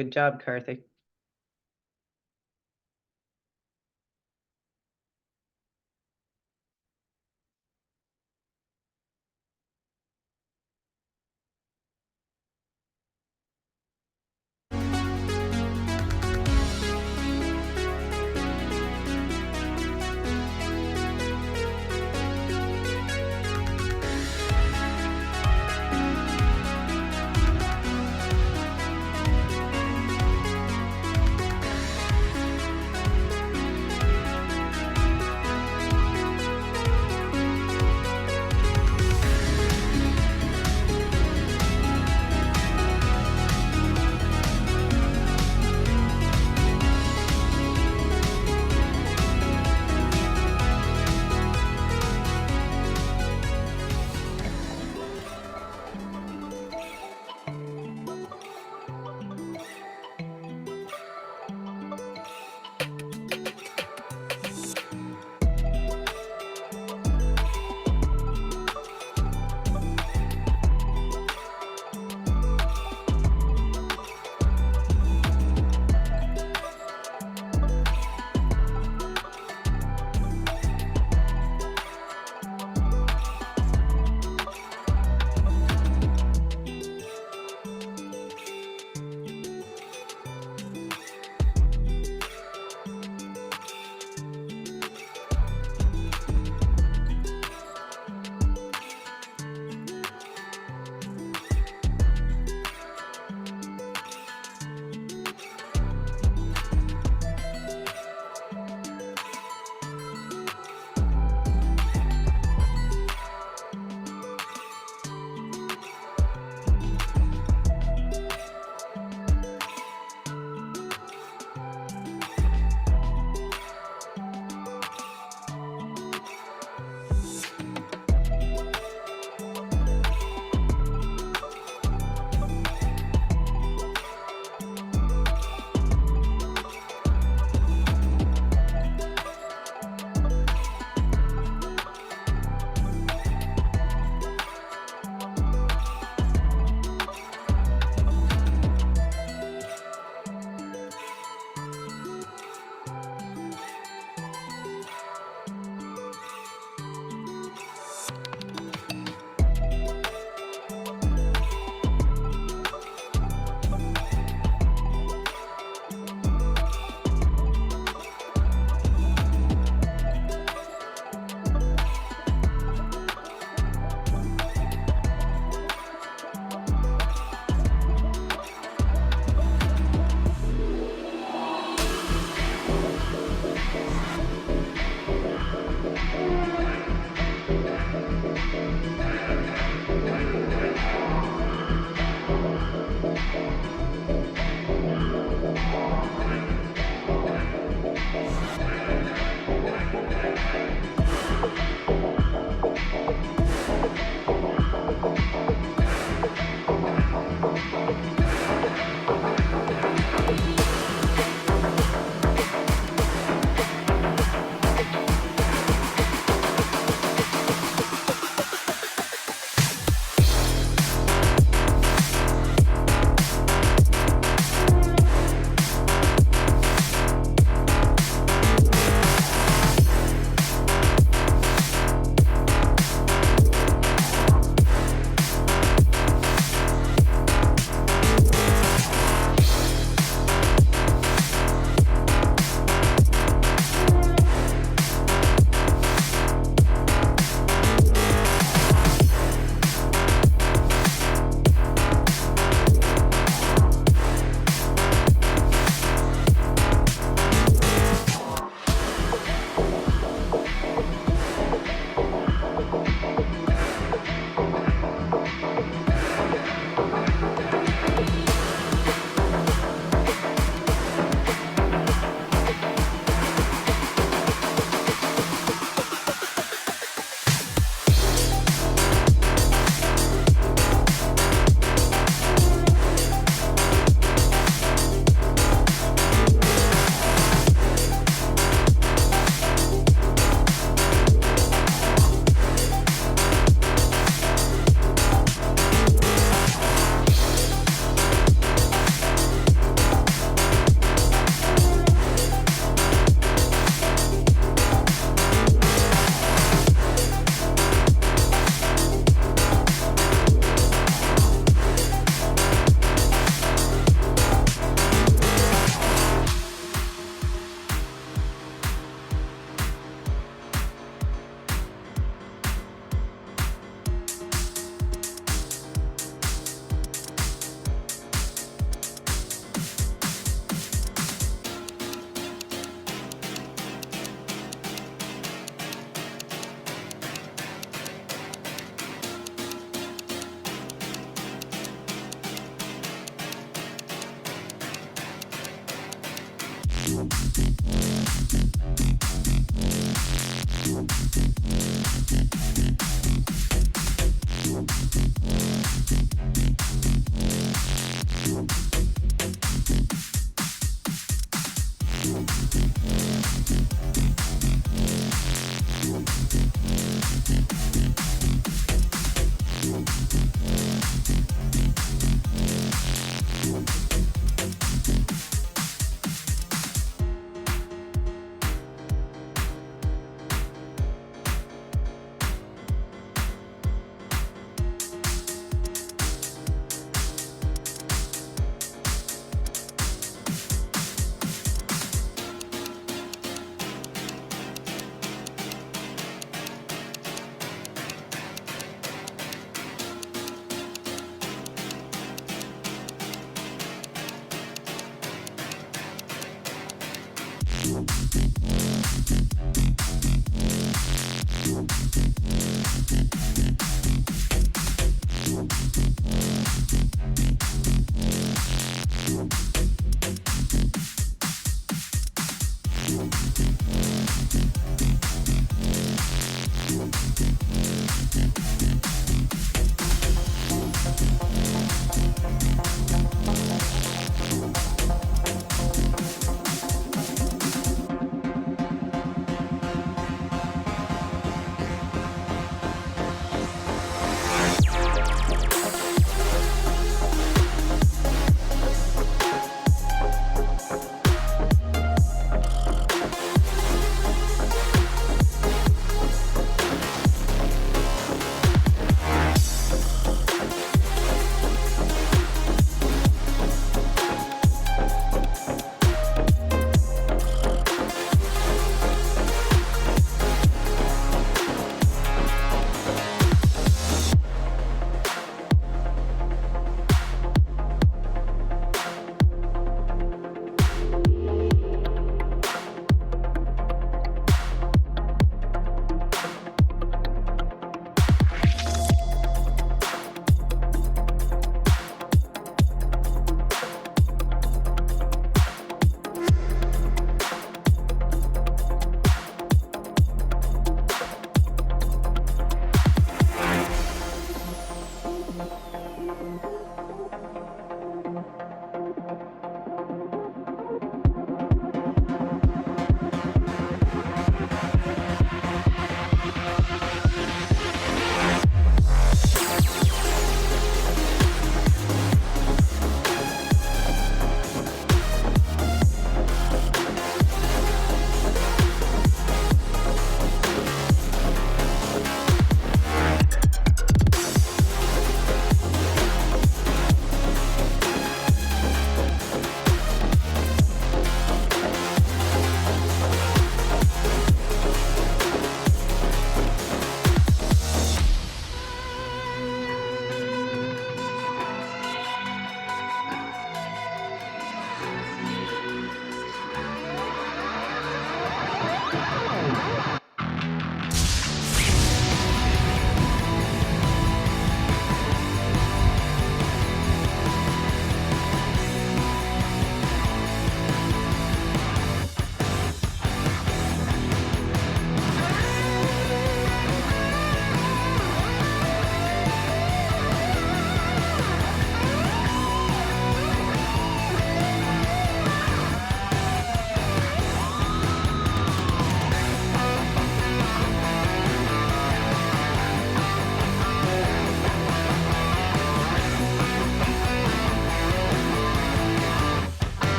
Good job, Karthik.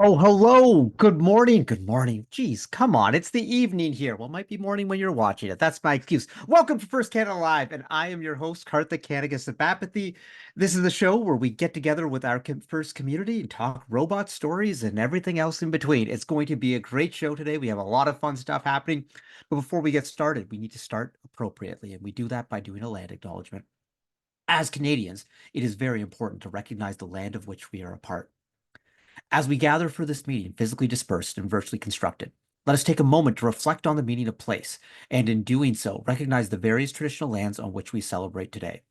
Oh, hello. Good morning. Good morning. Geez, come on. It's the evening here. Well, it might be morning when you're watching it. That's my excuse. Welcome to First Canada Live, and I am your host, Karthik Kanagas of Apathy. This is the show where we get together with our first community and talk robot stories and everything else in between. It's going to be a great show today. We have a lot of fun stuff happening. But before we get started, we need to start appropriately, and we do that by doing a land acknowledgement. As Canadians, it is very important to recognize the land of which we are a part. As we gather for this meeting, physically dispersed and virtually constructed, let us take a moment to reflect on the meaning of place, and in doing so, recognize the various traditional lands on which we celebrate today.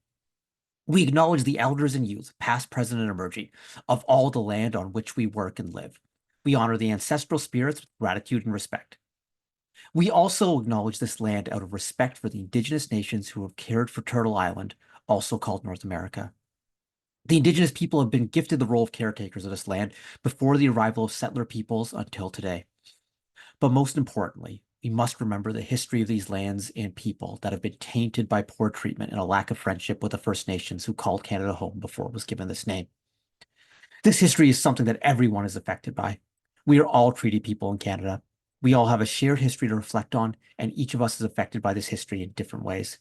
We acknowledge the elders and youth, past, present, and emerging, of all the land on which we work and live. We honor the ancestral spirits with gratitude and respect. We also acknowledge this land out of respect for the indigenous nations who have cared for Turtle Island, also called North America. The indigenous people have been gifted the role of caretakers of this land before the arrival of settler peoples until today. But most importantly, we must remember the history of these lands and people that have been tainted by poor treatment and a lack of friendship with the First Nations who called Canada home before it was given this name. This history is something that everyone is affected by. We are all treaty people in Canada. We all have a shared history to reflect on, and each of us is affected by this history in different ways.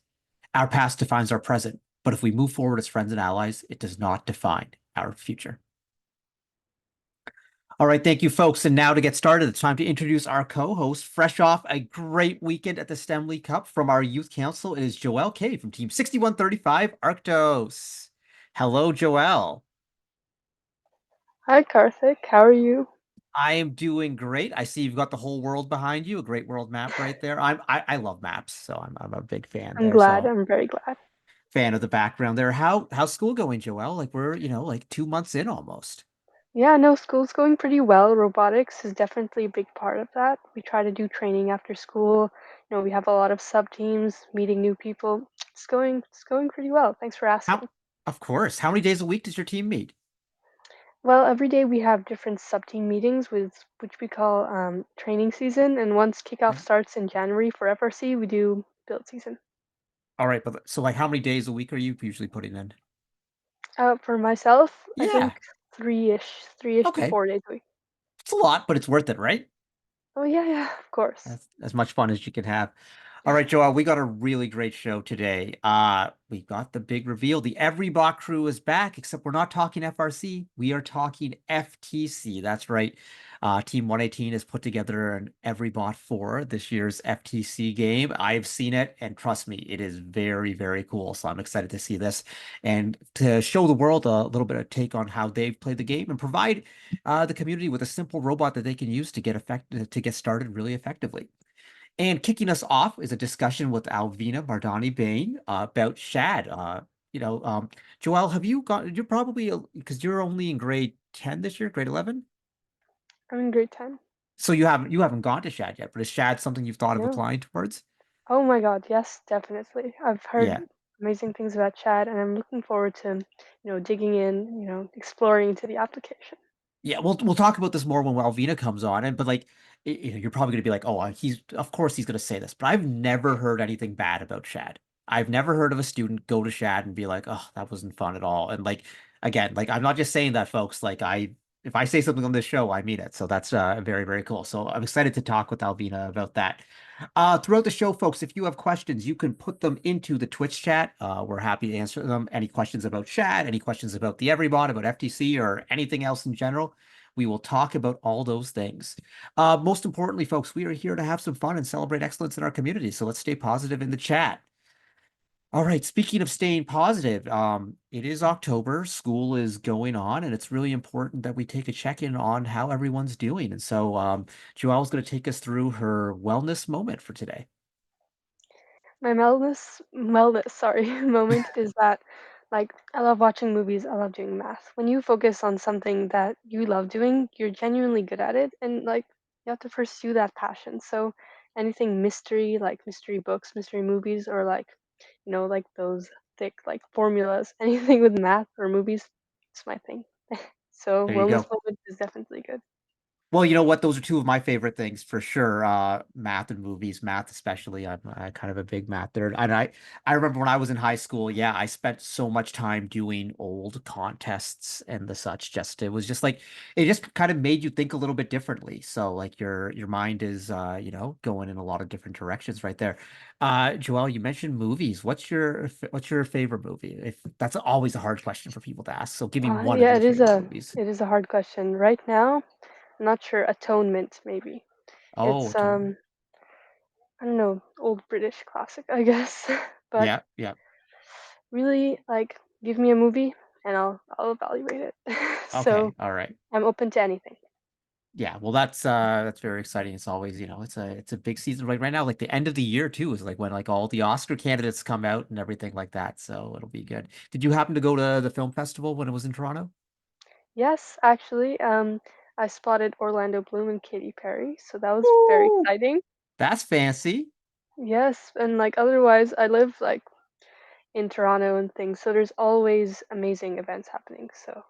Our past defines our present, but if we move forward as friends and allies, it does not define our future. All right, thank you, folks. And now to get started, it's time to introduce our co-host, fresh off a great weekend at the STEM League Cup from our youth council. It is Joelle K from Team 6135 Arctos. Hello, Joelle. Hi Karthik, how are you? I am doing great. I see you've got the whole world behind you, a great world map right there. I love maps, so I'm a big fan I'm there. glad, So I'm very glad. fan of the background there. How's school going, Joelle? Like we're, like 2 months in almost. Yeah, no, school's going pretty well. Robotics is definitely a big part of that. We try to do training after school. We have a lot of sub teams, meeting new people. It's going pretty well. Thanks for How, asking. of course. How many days a week does your team meet? Well, every day we have different sub team meetings with which we call training season, and once kickoff starts in January for FRC, we do build season. All right, but so like how many days a week are you usually putting in? For myself, I Yeah. think three-ish to Okay. 4 days a week. It's a lot, but it's worth it, right? Oh yeah, yeah, of course. That's as much fun as you can have. All right, Joel, we got a really great show today. We got the big reveal. The Everybot crew is back, except we're not talking FRC. We are talking FTC. That's right. Team 118 has put together an Everybot for this year's FTC game. I've seen it, and trust me, it is very, very cool. So I'm excited to see this and to show the world a little bit of take on how they've played the game and provide the community with a simple robot that they can use to get started really effectively. And kicking us off is a discussion with Alvina Mardani Bain about Shad. Joelle, have you got? You're probably because you're only in grade 10 this year, grade 11. I'm in grade 10. So you haven't gone to Shad yet, but is Shad something you've thought of No. applying towards? Oh my God, yes, definitely. I've heard Yeah. amazing things about Chad, and I'm looking forward to, digging in, exploring into the application. Yeah, we'll talk about this more when Alvina comes on, and but like you're probably gonna be like, oh, he's of course he's gonna say this, but I've never heard anything bad about Shad. I've never heard of a student go to Shad and be like, oh, that wasn't fun at all. And like again, like I'm not just saying that, folks. Like if I say something on this show, I mean it. So that's very, very cool. So I'm excited to talk with Alvina about that. Throughout the show, folks, if you have questions, you can put them into the Twitch chat. We're happy to answer them. Any questions about Shad, any questions about the Everybot, about FTC, or anything else in general, we will talk about all those things. Most importantly, folks, we are here to have some fun and celebrate excellence in our community. So let's stay positive in the chat. All right, speaking of staying positive, it is October, school is going on, and it's really important that we take a check-in on how everyone's doing. And so, Joelle's going to take us through her wellness moment for today. My wellness, sorry, moment is that, like, I love watching movies, I love doing math. When you focus on something that you love doing, you're genuinely good at it, and like, you have to pursue that passion. So, anything mystery, like mystery books, mystery movies, or like, like those thick, like formulas, anything with math or movies, it's my thing. So, There you wellness go. moment is definitely good. Well, you know what? Those are two of my favorite things for sure. Math and movies, math especially. I'm kind of a big math nerd. And I remember when I was in high school, yeah, I spent so much time doing old contests and the such. Just it was just like it just kind of made you think a little bit differently. So like your mind is going in a lot of different directions right there. Joelle, you mentioned movies. What's your favorite movie? If that's always a hard question for people to ask. So give me one of Yeah, your favorite movies. it is a hard question. Right now, I'm not sure. Atonement, maybe. Oh, It's totally. I don't know, old British classic, I guess. But Yeah, yeah. really, like, give me a movie and I'll evaluate it. So Okay, all right. I'm open to anything. Yeah, well that's very exciting. It's always, it's a big season right now. Like the end of the year too is like when like all the Oscar candidates come out and everything like that. So it'll be good. Did you happen to go to the film festival when it was in Toronto? Yes, actually, I spotted Orlando Bloom and Katy Perry, so that was very Woo! exciting. That's fancy. Yes, and like otherwise, I live like in Toronto and things, so there's always amazing events happening. So,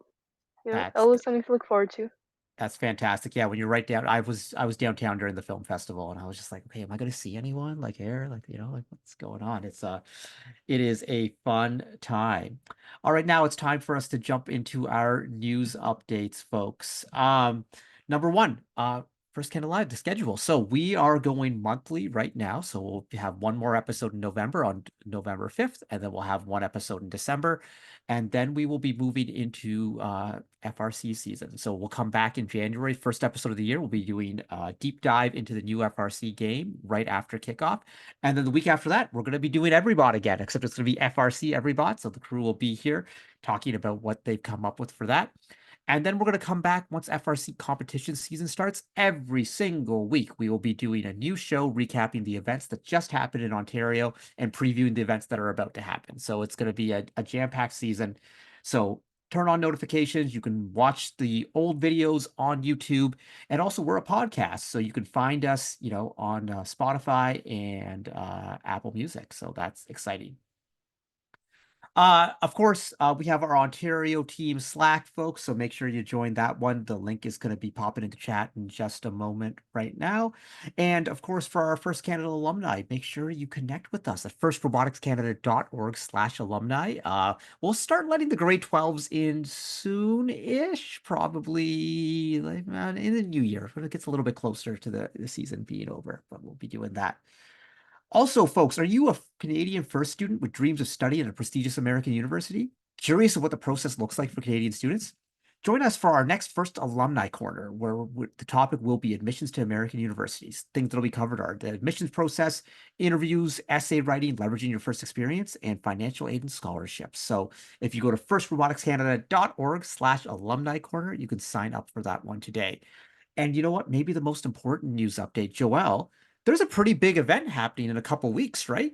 That's always something to look forward to. That's fantastic. Yeah, when you're right down, I was downtown during the film festival, and I was just like, okay, am I going to see anyone like here? Like, like what's going on? It is a fun time. All right, now it's time for us to jump into our news updates, folks. Number one, First Candle Live, the schedule. So we are going monthly right now. So we'll have one more episode in November on November 5th, and then we'll have one episode in December. And then we will be moving into FRC season. So we'll come back in January. First episode of the year, we'll be doing a deep dive into the new FRC game right after kickoff. And then the week after that, we're going to be doing Everybot again, except it's going to be FRC Everybot. So the crew will be here talking about what they've come up with for that. And then we're going to come back once FRC competition season starts. Every single week, we will be doing a new show recapping the events that just happened in Ontario and previewing the events that are about to happen. So it's going to be a jam-packed season. So turn on notifications. You can watch the old videos on YouTube. And also, we're a podcast. So you can find us, on Spotify and Apple Music. So that's exciting. Of course, we have our Ontario team Slack, folks, so make sure you join that one. The link is going to be popping into chat in just a moment right now. And of course, for our First Canada alumni, make sure you connect with us at firstroboticscanada.org/alumni. We'll start letting the grade 12s in soon-ish, probably like, in the new year, when it gets a little bit closer to the season being over, but we'll be doing that. Also, folks, are you a Canadian first student with dreams of study at a prestigious American university? Curious of what the process looks like for Canadian students? Join us for our next First Alumni Corner, where the topic will be admissions to American universities. Things that'll be covered are the admissions process, interviews, essay writing, leveraging your first experience, and financial aid and scholarships. So if you go to firstroboticscanada.org/alumni corner, you can sign up for that one today. And you know what? Maybe the most important news update, Joelle, there's a pretty big event happening in a couple weeks, right?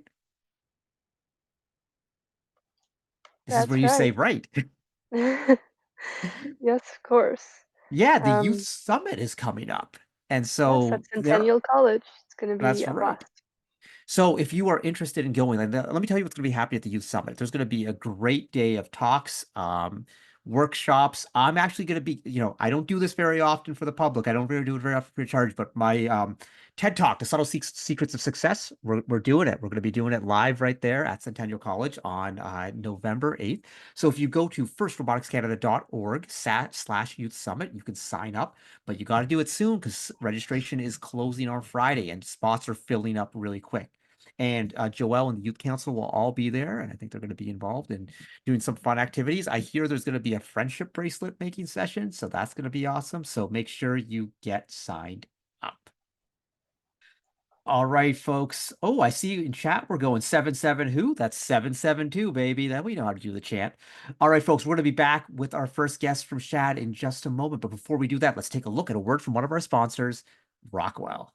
This is where That's you say right. right. Yes, of course. Yeah, the Youth Um, Summit is coming up. And yes, so at Centennial College. It's gonna be that's a right. blast. So if you are interested in going, let me tell you what's going to be happening at the Youth Summit. There's going to be a great day of talks, workshops. I'm actually going to be, I don't do this very often for the public. I don't really do it very often for charge, but my TED Talk, The Subtle Secrets of Success, we're doing it. We're going to be doing it live right there at Centennial College on November 8th. So if you go to firstroboticscanada.org/youth summit, you can sign up, but you got to do it soon because registration is closing on Friday and spots are filling up really quick. And Joelle and the Youth Council will all be there, and I think they're going to be involved in doing some fun activities. I hear there's going to be a friendship bracelet making session, so that's going to be awesome. So make sure you get signed up. All right, folks. Oh, I see you in chat. We're going 77 who? That's 772, baby. Then we know how to do the chant. All right, folks, we're going to be back with our first guest from Shad in just a moment. But before we do that, let's take a look at a word from one of our sponsors, Rockwell.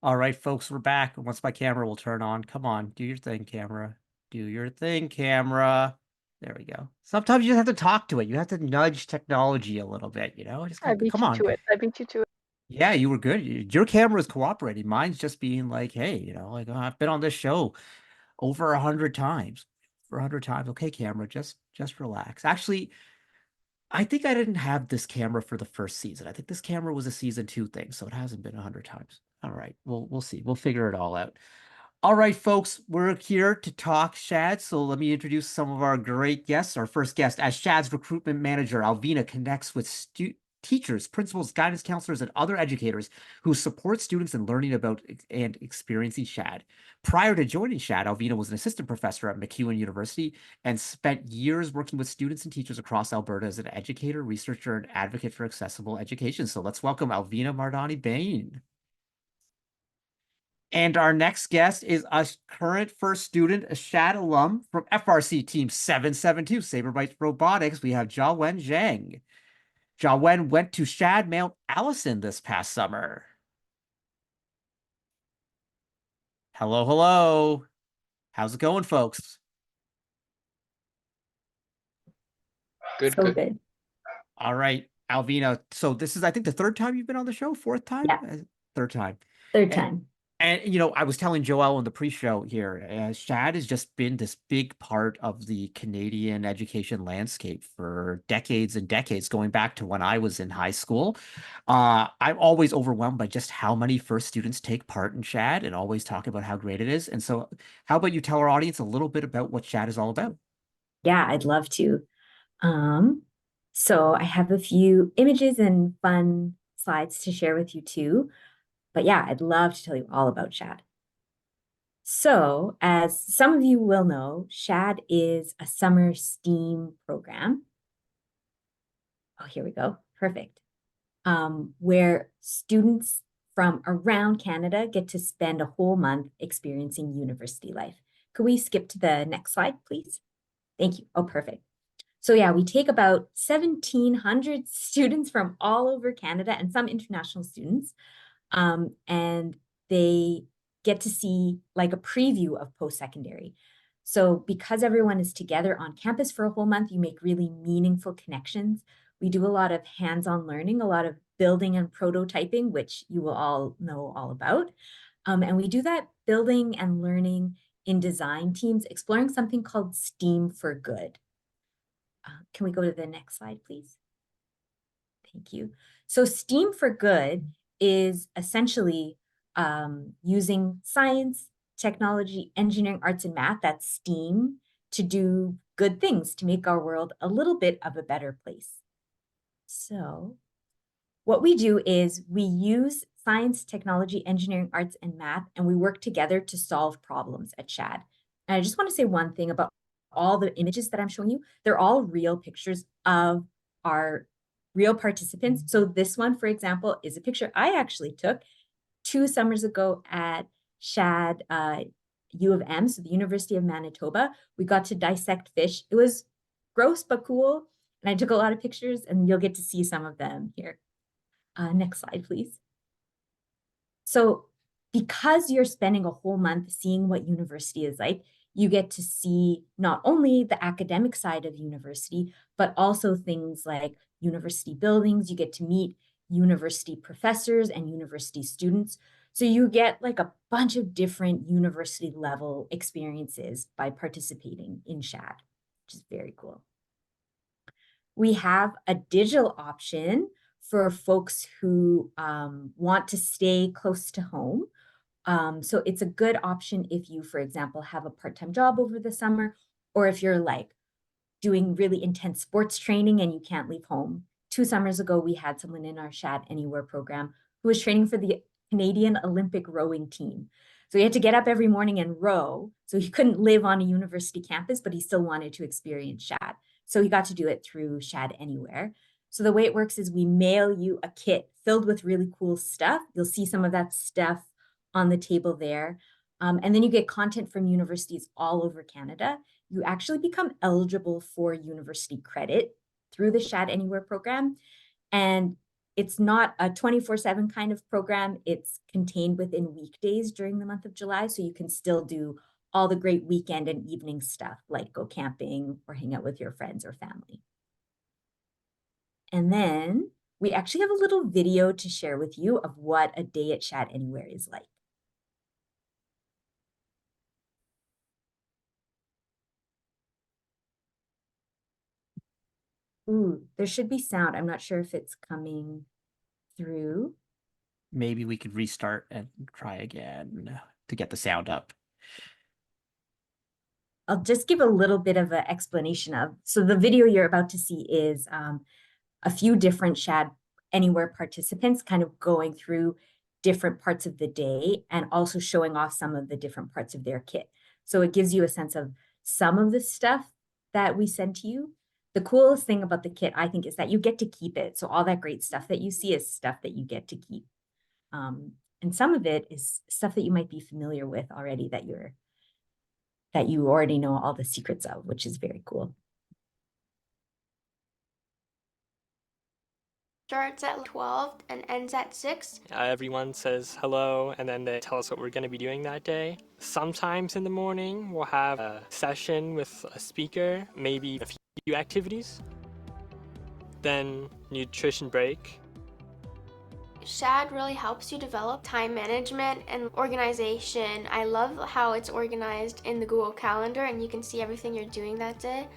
All right, folks, we're back. Once my camera will turn on. Come on, do your thing, camera. Do your thing, camera. There we go. Sometimes you just have to talk to it. You have to nudge technology a little bit, Just I beat come you on. to it. I beat you to it. Yeah, you were good. Your camera is cooperating. Mine's just being like, hey, oh, I've been on this show over 100 times. For 100 times. Okay, camera, just relax. Actually, I think I didn't have this camera for the first season. I think this camera was a season 2 thing, so it hasn't been 100 times. All right, we'll see. We'll figure it all out. All right, folks, we're here to talk Shad. So let me introduce some of our great guests. Our first guest, as Shad's recruitment manager, Alvina connects with teachers, principals, guidance counselors, and other educators who support students in learning about and experiencing Shad. Prior to joining Shad, Alvina was an assistant professor at MacEwan University and spent years working with students and teachers across Alberta as an educator, researcher, and advocate for accessible education. So let's welcome Alvina Mardani Bain. And our next guest is a current first student, a Shad alum from FRC Team 772, Saberbyte Robotics. We have Jiawen Zhang. Jiawen went to Shad Mount Allison this past summer. Hello, hello. How's it going, folks? Good, So good. good. All right, Alvina. So this is, I think, the third time you've been on the show, fourth time? Yeah. Third time. Third And- time. And I was telling Joel in the pre-show here, Shad has just been this big part of the Canadian education landscape for decades and decades, going back to when I was in high school. I'm always overwhelmed by just how many first students take part in Shad and always talk about how great it is. And so, how about you tell our audience a little bit about what Shad is all about? Yeah, I'd love to. So I have a few images and fun slides to share with you too. But yeah, I'd love to tell you all about Shad. So, as some of you will know, Shad is a summer STEAM program. Oh, here we go. Perfect. Where students from around Canada get to spend a whole month experiencing university life. Could we skip to the next slide, please? Thank you. Oh, perfect. So yeah, we take about 1,700 students from all over Canada and some international students, and they get to see like a preview of post-secondary. So because everyone is together on campus for a whole month, you make really meaningful connections. We do a lot of hands-on learning, a lot of building and prototyping, which you will all know all about. And we do that building and learning in design teams, exploring something called STEAM for Good. Can we go to the next slide, please? Thank you. So STEAM for Good is essentially using science, technology, engineering, arts, and math, that's STEAM, to do good things, to make our world a little bit of a better place. So what we do is we use science, technology, engineering, arts, and math, and we work together to solve problems at Shad. And I just want to say one thing about all the images that I'm showing you. They're all real pictures of our real participants. So this one, for example, is a picture I actually took 2 summers ago at Shad U of M, so the University of Manitoba. We got to dissect fish. It was gross but cool. And I took a lot of pictures, and you'll get to see some of them here. Next slide, please. So because you're spending a whole month seeing what university is like, you get to see not only the academic side of university, but also things like university buildings. You get to meet university professors and university students. So you get like a bunch of different university level experiences by participating in Shad, which is very cool. We have a digital option for folks who want to stay close to home. So it's a good option if you, for example, have a part-time job over the summer, or if you're like doing really intense sports training and you can't leave home. 2 summers ago, we had someone in our Shad Anywhere program who was training for the Canadian Olympic rowing team. So he had to get up every morning and row. So he couldn't live on a university campus, but he still wanted to experience Shad. So he got to do it through Shad Anywhere. So the way it works is we mail you a kit filled with really cool stuff. You'll see some of that stuff on the table there. And then you get content from universities all over Canada. You actually become eligible for university credit through the Shad Anywhere program. And It's not a 24/7 kind of program. It's contained within weekdays during the month of July, so you can still do all the great weekend and evening stuff like go camping or hang out with your friends or family. And then we actually have a little video to share with you of what a day at Shad Anywhere is like. Ooh, there should be sound. I'm not sure if it's coming through. Maybe we could restart and try again to get the sound up. I'll just give a little bit of an explanation of, so the video you're about to see is a few different Shad Anywhere participants kind of going through different parts of the day and also showing off some of the different parts of their kit. So it gives you a sense of some of the stuff that we send to you. The coolest thing about the kit, I think, is that you get to keep it. So all that great stuff that you see is stuff that you get to keep. And some of it is stuff that you might be familiar with already that you already know all the secrets of, which is very cool. Starts at 12 and ends at 6. Everyone says hello and then they tell us what we're going to be doing that day. Sometimes in the morning we'll have a session with a speaker, maybe a few activities. Then nutrition break. Shad really helps you develop time management and organization. I love how it's organized in the Google Calendar and you can see everything you're doing that day.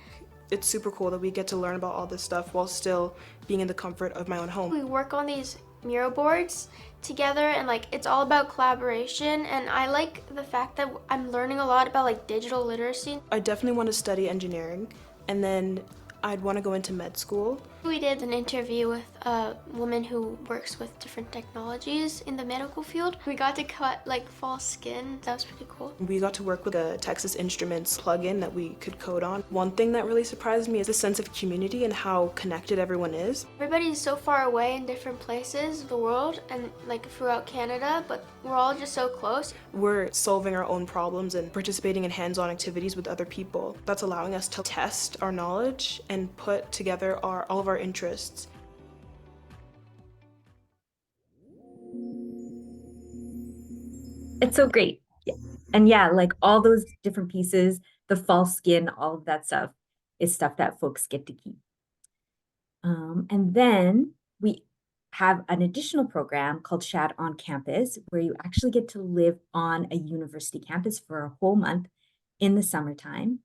It's super cool that we get to learn about all this stuff while still being in the comfort of my own home. We work on these Miro boards together and it's all about collaboration, and I like the fact that I'm learning a lot about digital literacy. I definitely want to study engineering, and then I'd want to go into med school. We did an interview with a woman who works with different technologies in the medical field. We got to cut false skin. That was pretty cool. We got to work with a Texas Instruments plugin that we could code on. One thing that really surprised me is the sense of community and how connected everyone is. Everybody's so far away in different places of the world and throughout Canada, but we're all just so close. We're solving our own problems and participating in hands-on activities with other people. That's allowing us to test our knowledge and put together all of our interests. It's so great. Yeah. And yeah, all those different pieces, the false skin, all of that stuff is stuff that folks get to keep. And then we have an additional program called Shad on Campus, where you actually get to live on a university campus for a whole month in the summertime.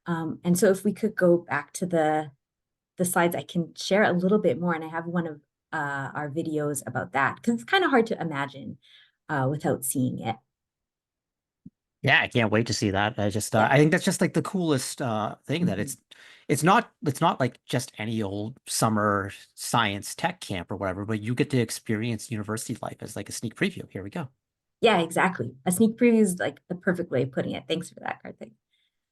And so if we could go back to the slides, I can share a little bit more. And I have one of our videos about that because it's kind of hard to imagine without seeing it. Yeah, I can't wait to see that. I think that's just the coolest thing that it's not like just any old summer science tech camp or whatever, but you get to experience university life as a sneak preview. Here we go. Yeah, exactly. A sneak preview is the perfect way of putting it. Thanks for that, Karthik.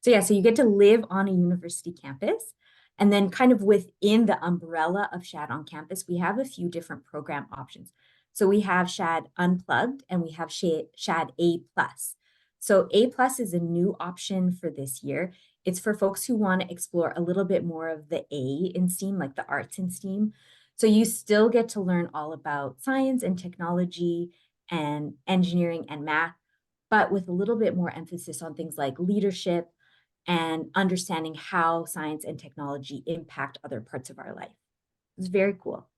So yeah, so you get to live on a university campus. And then kind of within the umbrella of Shad on Campus, we have a few different program options. So we have Shad Unplugged and we have Shad A+. So A+ is a new option for this year. It's for folks who want to explore a little bit more of the A in STEAM, like the arts in STEAM. So you still get to learn all about science and technology and engineering and math, but with a little bit more emphasis on things like leadership and understanding how science and technology impact other parts of our life. It's very cool.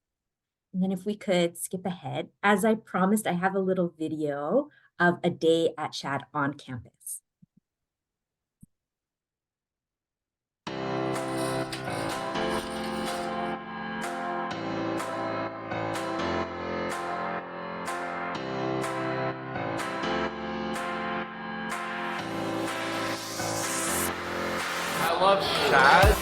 And then if we could skip ahead, as I promised, I have a little video of a day at Shad on Campus. I love Shad.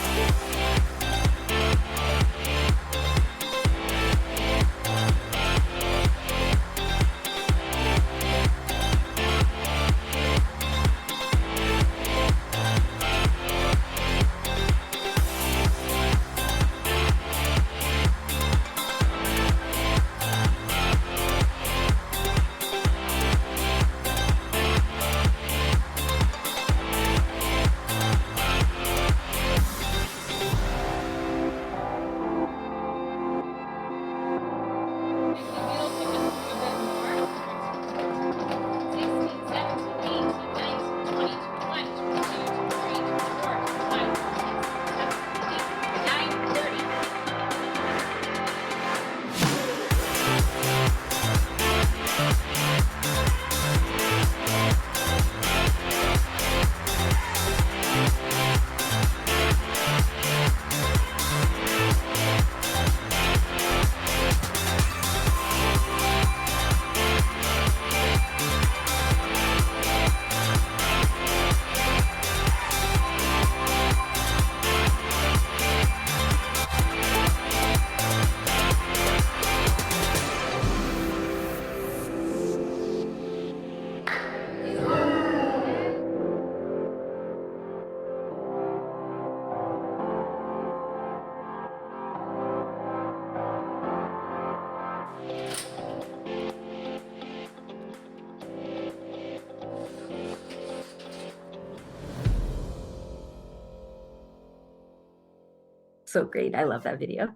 So great. I love that video.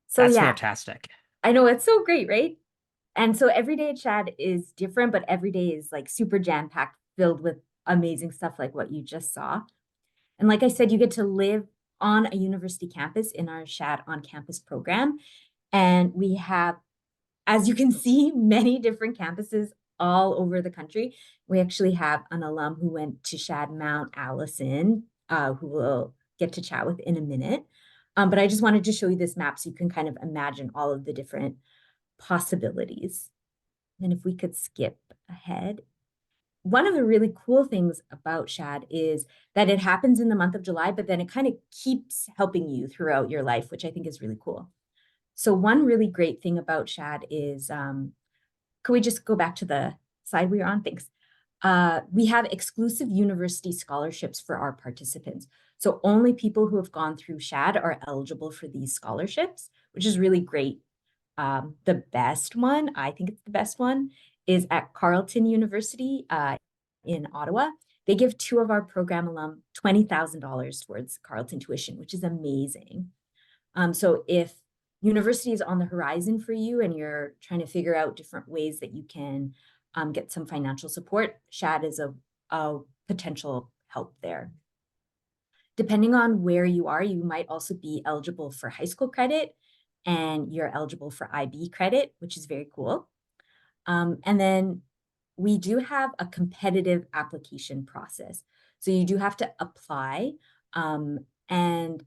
So That's yeah, fantastic. I know it's so great, right? And so every day at Shad is different, but every day is like super jam-packed, filled with amazing stuff like what you just saw. And like I said, you get to live on a university campus in our Shad on campus program. And we have, as you can see, many different campuses all over the country. We actually have an alum who went to Shad Mount Allison, who we'll get to chat with in a minute. But I just wanted to show you this map so you can kind of imagine all of the different possibilities. And if we could skip ahead. One of the really cool things about Shad is that it happens in the month of July, but then it kind of keeps helping you throughout your life, which I think is really cool. So one really great thing about Shad is, can we just go back to the slide we were on? Thanks. We have exclusive university scholarships for our participants. So only people who have gone through Shad are eligible for these scholarships, which is really great. The best one, I think it's the best one, is at Carleton University in Ottawa. They give 2 of our program alum $20,000 towards Carleton tuition, which is amazing. So if university is on the horizon for you and you're trying to figure out different ways that you can get some financial support, Shad is a potential help there. Depending on where you are, you might also be eligible for high school credit, and you're eligible for IB credit, which is very cool. And then we do have a competitive application process. So you do have to apply, and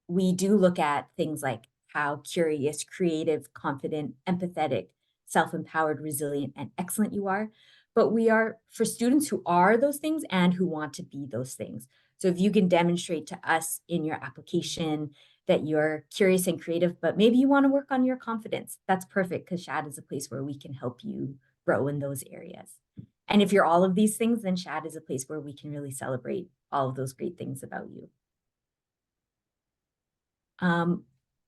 we do look at things like how curious, creative, confident, empathetic, self-empowered, resilient, and excellent you are. But we are for students who are those things and who want to be those things. So if you can demonstrate to us in your application that you're curious and creative, but maybe you want to work on your confidence, that's perfect, because Shad is a place where we can help you grow in those areas. And if you're all of these things, then Shad is a place where we can really celebrate all of those great things about you.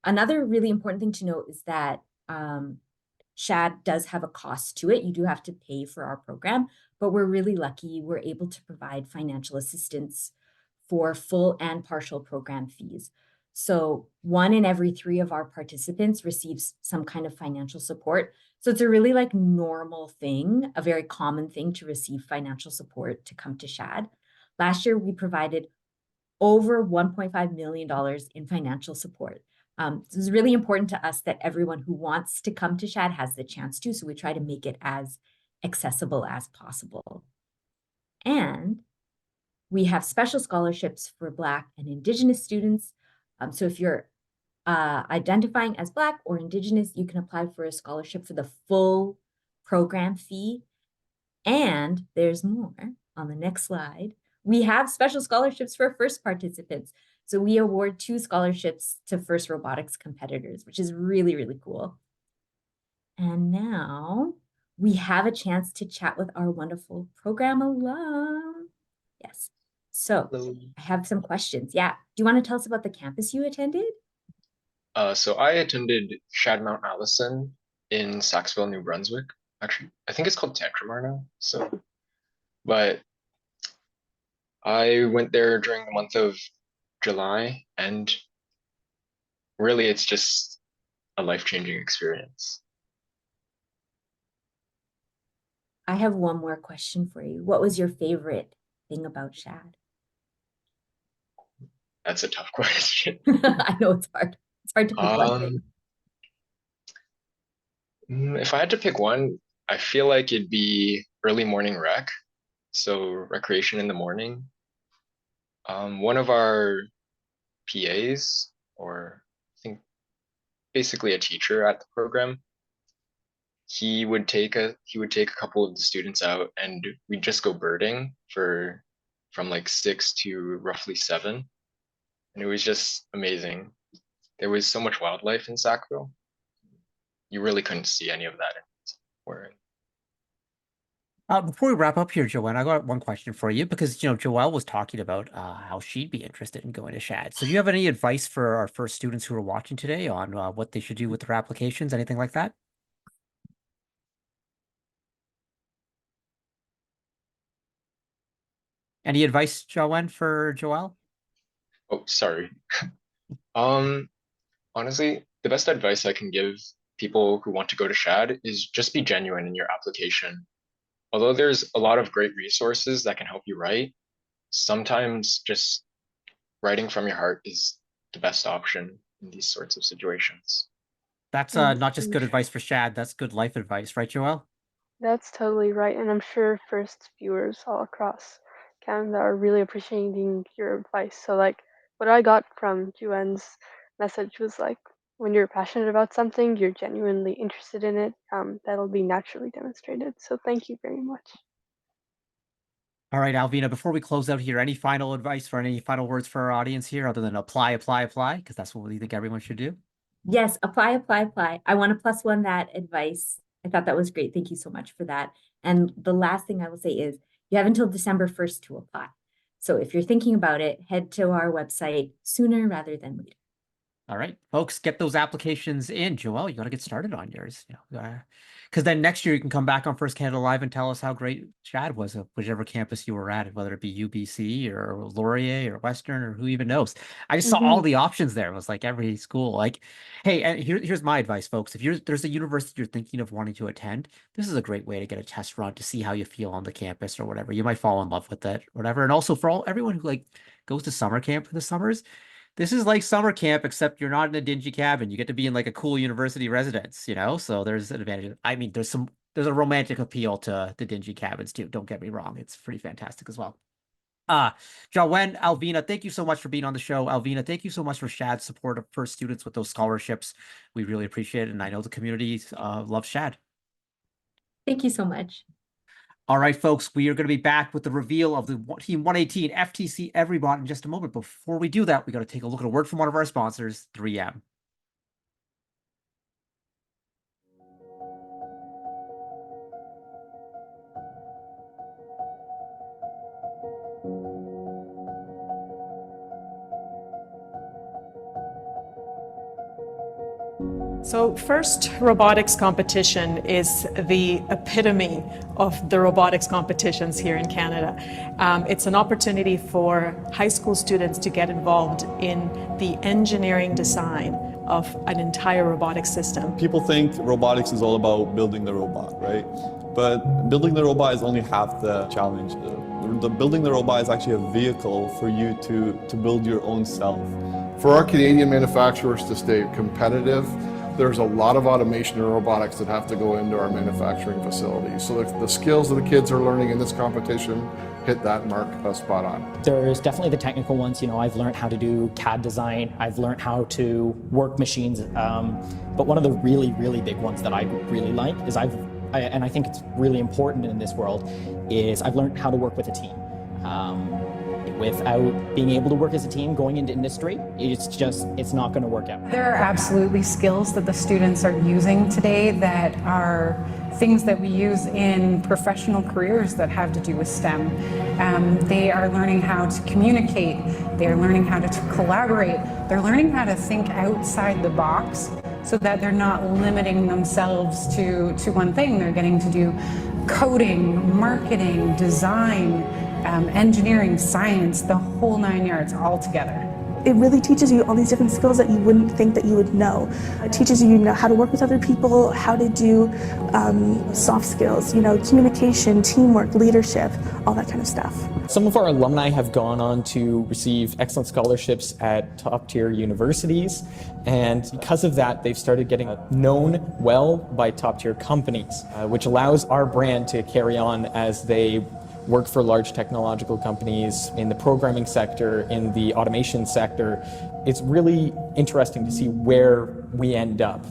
Another really important thing to note is that Shad does have a cost to it. You do have to pay for our program, but we're really lucky. We're able to provide financial assistance for full and partial program fees. So 1 in every 3 of our participants receives some kind of financial support. So it's a really like normal thing, a very common thing to receive financial support to come to Shad. Last year, we provided over $1.5 million in financial support. This is really important to us that everyone who wants to come to Shad has the chance to, so we try to make it as accessible as possible. And we have special scholarships for Black and Indigenous students. So if you're identifying as Black or Indigenous, you can apply for a scholarship for the full program fee. And there's more on the next slide. We have special scholarships for first participants. So we award 2 scholarships to first robotics competitors, which is really, really cool. And now we have a chance to chat with our wonderful program alum. Yes. So I have some questions. Yeah. Do you want to tell us about the campus you attended? So I attended Shad Mount Allison in Saxville, New Brunswick. Actually, I think it's called Tantramar now. So, but I went there during the month of July, and really it's just a life-changing experience. I have one more question for you. What was your favorite thing about Shad? That's a tough question. I know it's hard. It's hard to pick one thing. If I had to pick one, I feel like it'd be early morning rec. So recreation in the morning. One of our PAs, or I think basically a teacher at the program, he would take a couple of the students out, and we'd just go birding from like 6 to roughly 7. And it was just amazing. There was so much wildlife in Sackville. You really couldn't see any of that where. Before we wrap up here, Joanne, I got one question for you because, Joelle was talking about how she'd be interested in going to Shad. So do you have any advice for our first students who are watching today on what they should do with their applications, anything like that? Any advice, Joanne, for Joelle? Oh, sorry. Um, Honestly, the best advice I can give people who want to go to Shad is just be genuine in your application. Although there's a lot of great resources that can help you write, sometimes just writing from your heart is the best option in these sorts of situations. That's And not just I'm good advice for Shad, that's good life advice, right, Joel? That's totally right, and I'm sure first viewers all across Canada are really appreciating your advice. So, like, what I got from Juan's message was like, when you're passionate about something, you're genuinely interested in it. That'll be naturally demonstrated. So, thank you very much. All right, Alvina, before we close out here, any final advice for any final words for our audience here other than apply, apply, apply? Because that's what we think everyone should do. Yes, apply, apply, apply. I want to plus one that advice. I thought that was great. Thank you so much for that. And the last thing I will say is you have until December 1st to apply. So if you're thinking about it, head to our website sooner rather than later. All right, folks, get those applications in. Joel, you got to get started on yours. Because then next year you can come back on First Canada Live and tell us how great Shad was at whichever campus you were at, whether it be UBC or Laurier or Western or who even knows. I just saw all the options there. It was like every school. Like, hey, and here's my advice, folks. If there's a university you're thinking of wanting to attend, this is a great way to get a test run to see how you feel on the campus or whatever. You might fall in love with it, whatever. And also for everyone who like goes to summer camp in the summers. This is like summer camp, except you're not in a dingy cabin. You get to be in like a cool university residence, So there's an advantage. I mean, there's a romantic appeal to the dingy cabins too. Don't get me wrong. It's pretty fantastic as well. Joanne, Alvina, thank you so much for being on the show. Alvina, thank you so much for Shad's support for students with those scholarships. We really appreciate it. And I know the community loves Shad. Thank you so much. All right, folks, we are going to be back with the reveal of the Team 118 FTC Everybot in just a moment. Before we do that, we got to take a look at a word from one of our sponsors, 3M. So FIRST Robotics Competition is the epitome of the robotics competitions here in Canada. It's an opportunity for high school students to get involved in the engineering design of an entire robotic system. People think robotics is all about building the robot, right? But building the robot is only half the challenge. Building the robot is actually a vehicle for you to build your own self. For our Canadian manufacturers to stay competitive, there's a lot of automation and robotics that have to go into our manufacturing facilities. So the skills that the kids are learning in this competition hit that mark spot on. There's definitely the technical ones. I've learned how to do CAD design. I've learned how to work machines. But one of the really, really big ones that I really like is and I think it's really important in this world, is I've learned how to work with a team. Without being able to work as a team going into industry, it's not going to work out. There are absolutely skills that the students are using today that are things that we use in professional careers that have to do with STEM. They are learning how to communicate. They are learning how to collaborate. They're learning how to think outside the box so that they're not limiting themselves to one thing. They're getting to do coding, marketing, design, engineering, science, the whole 9 yards all together. It really teaches you all these different skills that you wouldn't think that you would know. It teaches you, how to work with other people, how to do soft skills, communication, teamwork, leadership, all that kind of stuff. Some of our alumni have gone on to receive excellent scholarships at top-tier universities, and because of that, they've started getting known well by top-tier companies, which allows our brand to carry on as they work for large technological companies in the programming sector, in the automation sector. It's really interesting to see where we end up.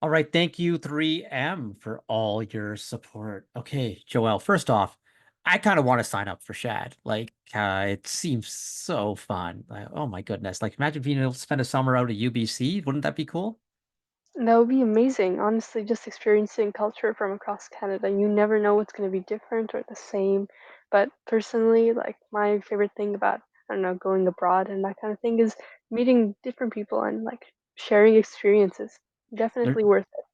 All right, thank you 3M for all your support. Okay, Joel, first off, I kind of want to sign up for Shad. It seems so fun. Oh my goodness. Imagine being able to spend a summer out at UBC. Wouldn't that be cool? That would be amazing. Honestly, just experiencing culture from across Canada. You never know what's going to be different or the same. But personally, my favorite thing about, I don't know, going abroad and that kind of thing is meeting different people and sharing experiences. Definitely worth it.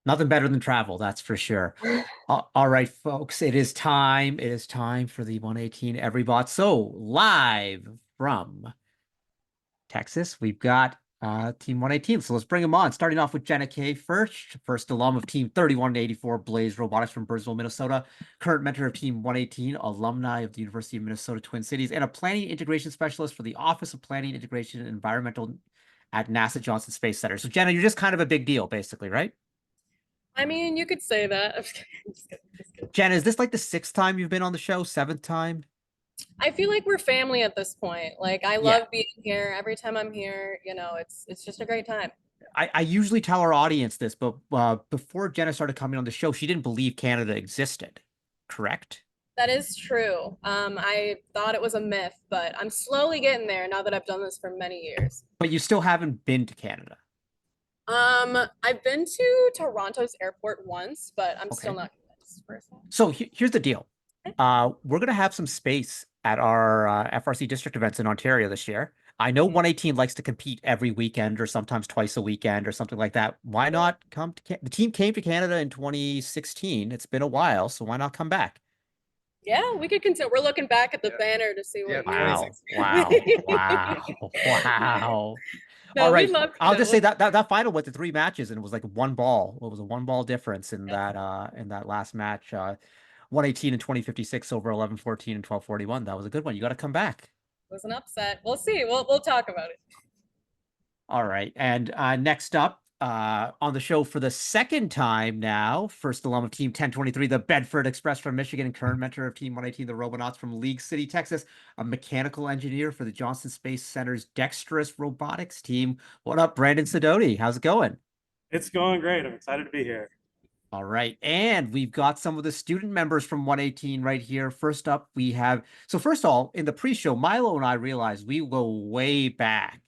Nothing better than travel, that's for sure. All right, folks, it is time. It is time for the 118 Everybot. So live from Texas, we've got Team 118. So let's bring them on. Starting off with Jenna Kay first alum of Team 3184 Blaze Robotics from Burnsville, Minnesota, current mentor of Team 118, alumni of the University of Minnesota Twin Cities, and a planning integration specialist for the Office of Planning, Integration, and Environmental at NASA Johnson Space Center. So Jenna, you're just kind of a big deal, basically, right? I mean, you could say that. I'm just kidding. Jenna, is this like the 6th time you've been on the show? 7th time? I feel like we're family at this point. Like I Yeah. love being here. Every time I'm here, you know, it's just a great time. I usually tell our audience this, but before Jenna started coming on the show, she didn't believe Canada existed, correct? That is true. I thought it was a myth, but I'm slowly getting there now that I've done this for many years. But you still haven't been to Canada. I've been to Toronto's airport once, but I'm still Okay. not convinced personally. So here's the deal. We're going to have some space at our FRC district events in Ontario this year. I know 118 likes to compete every weekend or sometimes twice a weekend or something like that. Why not come to the team came to Canada in 2016. It's been a while, so why not come back? Yeah, we could consider. We're looking back at the banner to see what. Wow. Wow. Wow. Wow. No, All right. we'd love to I'll just go. say that final went to 3 matches and it was like 1 ball. It was a 1 ball difference in that last match. 118 and 2056 over 1114 and 1241. That was a good one. You got to come back. It was an upset. We'll see. We'll talk about it. All right. And next up on the show for the 2nd time now, first alum of Team 1023, the Bedford Express from Michigan, and current mentor of Team 118, the Robonauts from League City, Texas, a mechanical engineer for the Johnson Space Center's Dexterous Robotics team. What up, Brandon Sidoti? How's it going? It's going great. I'm excited to be here. All right. And we've got some of the student members from 118 right here. First up, we have, so first of all, in the pre-show, Milo and I realized we go way back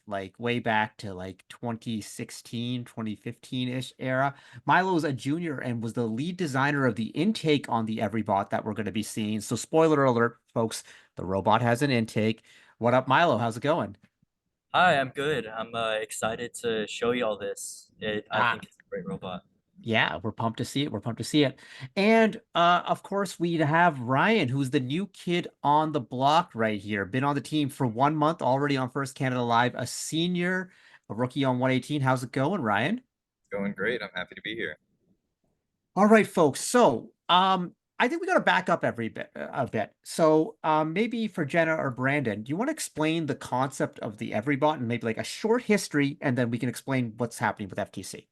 to like 2016, 2015-ish era. Milo's a junior and was the lead designer of the intake on the Everybot that we're going to be seeing. So spoiler alert, folks, the robot has an intake. What up, Milo? How's it going? Hi, I'm good. I'm excited to show you all this. I think it's a great robot. Yeah, we're pumped to see it. We're pumped to see it. And of course, we have Ryan, who's the new kid on the block right here. Been on the team for 1 month, already on First Canada Live, a senior, a rookie on 118. How's it going, Ryan? Going great. I'm happy to be here. All right, folks. So I think we got to back up a bit. So maybe for Jenna or Brandon, do you want to explain the concept of the Everybot and maybe like a short history, and then we can explain what's happening with FTC?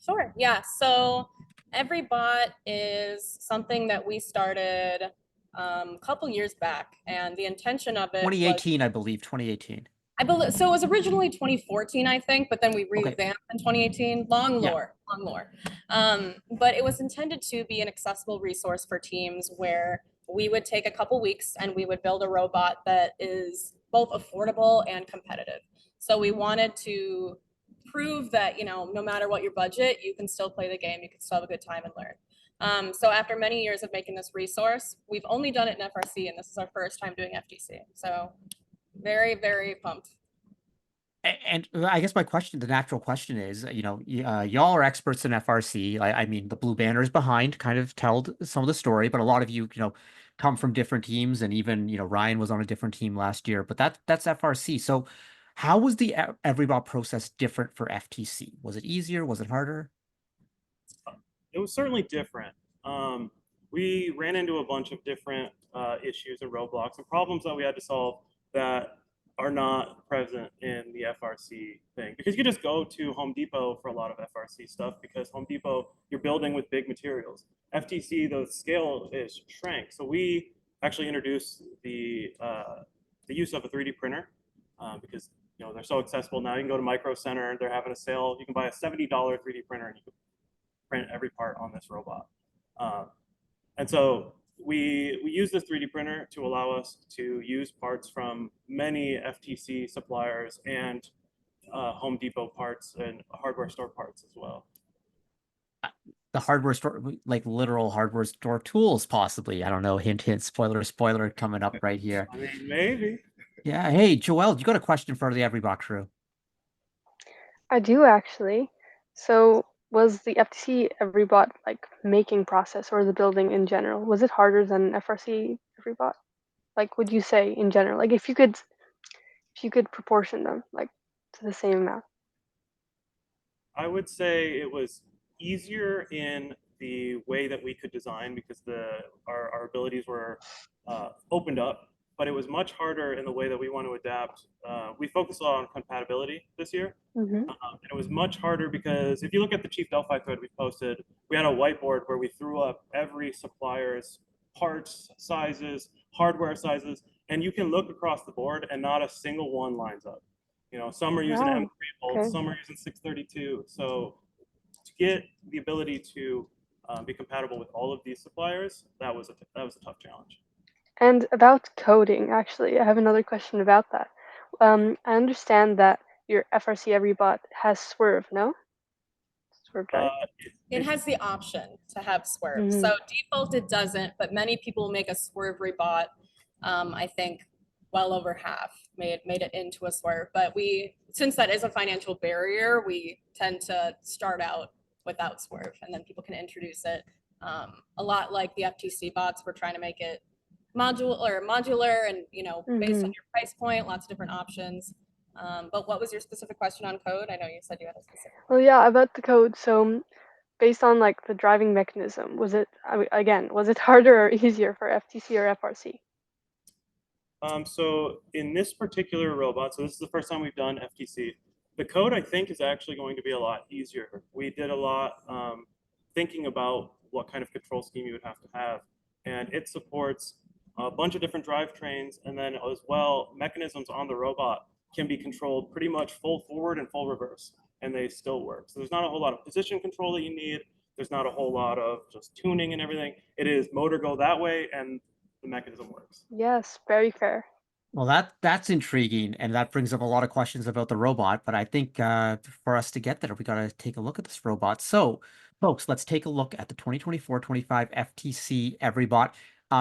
Sure. Yeah. So Everybot is something that we started a couple years back, and the intention of it 2018, I believe. 2018. I believe so. It was originally 2014, I think, but then we revamped in 2018. Long lore. But it was intended to be an accessible resource for teams where we would take a couple weeks and we would build a robot that is both affordable and competitive. So we wanted to prove that, you know, no matter what your budget, you can still play the game, you can still have a good time and learn. So after many years of making this resource, we've only done it in FRC, and this is our first time doing FTC. So very, very pumped. And I guess the natural question is, you know, y'all are experts in FRC. I mean, the blue banners behind kind of tell some of the story, but a lot of you know, come from different teams, and even, you know, Ryan was on a different team last year, but that's FRC. So how was the Everybot process different for FTC? Was it easier? Was it harder? It was certainly different. We ran into a bunch of different issues and roadblocks and problems that we had to solve that are not present in the FRC thing. Because you just go to Home Depot for a lot of FRC stuff, because Home Depot, you're building with big materials. FTC, the scale is shrank. So we actually introduced the use of a 3D printer because, you know, they're so accessible now. You can go to Micro Center, they're having a sale. You can buy a $70 3D printer and you can print every part on this robot. And so we use this 3D printer to allow us to use parts from many FTC suppliers and Home Depot parts and hardware store parts as well. The hardware store, like literal hardware store tools, possibly. I don't know. Hint, hint, spoiler, spoiler coming up right here. I mean, maybe. Yeah. Hey, Joelle, you got a question for the Everybot crew? I do actually. So was the FTC Everybot like making process or the building in general? Was it harder than FRC Everybot? Like, would you say in general? Like, if you could proportion them like to the same amount. I would say it was easier in the way that we could design because our abilities were opened up, but it was much harder in the way that we want to adapt. We focused a lot on compatibility this year. Mm-hmm. And it was much harder because if you look at the Chief Delphi code we posted, we had a whiteboard where we threw up every supplier's parts, sizes, hardware sizes, and you can look across the board and not a single one lines up. You know, some are using Wow. M3 bolts, Okay. some are using 632. So to get the ability to be compatible with all of these suppliers, that was a tough challenge. And about coding, actually, I have another question about that. I understand that your FRC Everybot has Swerve, no? Swerve drive. It has the option to have Swerve. Mhm. So default it doesn't, but many people make a Swerve rebot. I think well over half made it into a Swerve. But since that is a financial barrier, we tend to start out without Swerve, and then people can introduce it. A lot like the FTC bots, we're trying to make it modular and based on Mhm. your price point, lots of different options. But what was your specific question on code? I know you said you had a specific. Well, yeah, about the code. So, based on like the driving mechanism, was it harder or easier for FTC or FRC? So in this particular robot, so this is the first time we've done FTC, the code I think is actually going to be a lot easier. We did a lot thinking about what kind of control scheme you would have to have. And it supports a bunch of different drivetrains, and then as well, mechanisms on the robot can be controlled pretty much full forward and full reverse, and they still work. So there's not a whole lot of position control that you need. There's not a whole lot of just tuning and everything. It is motor go that way, and the mechanism works. Yes, very fair. Well, that's intriguing, and that brings up a lot of questions about the robot. But I think for us to get there, we got to take a look at this robot. So, folks, let's take a look at the 2024-25 FTC Everybot.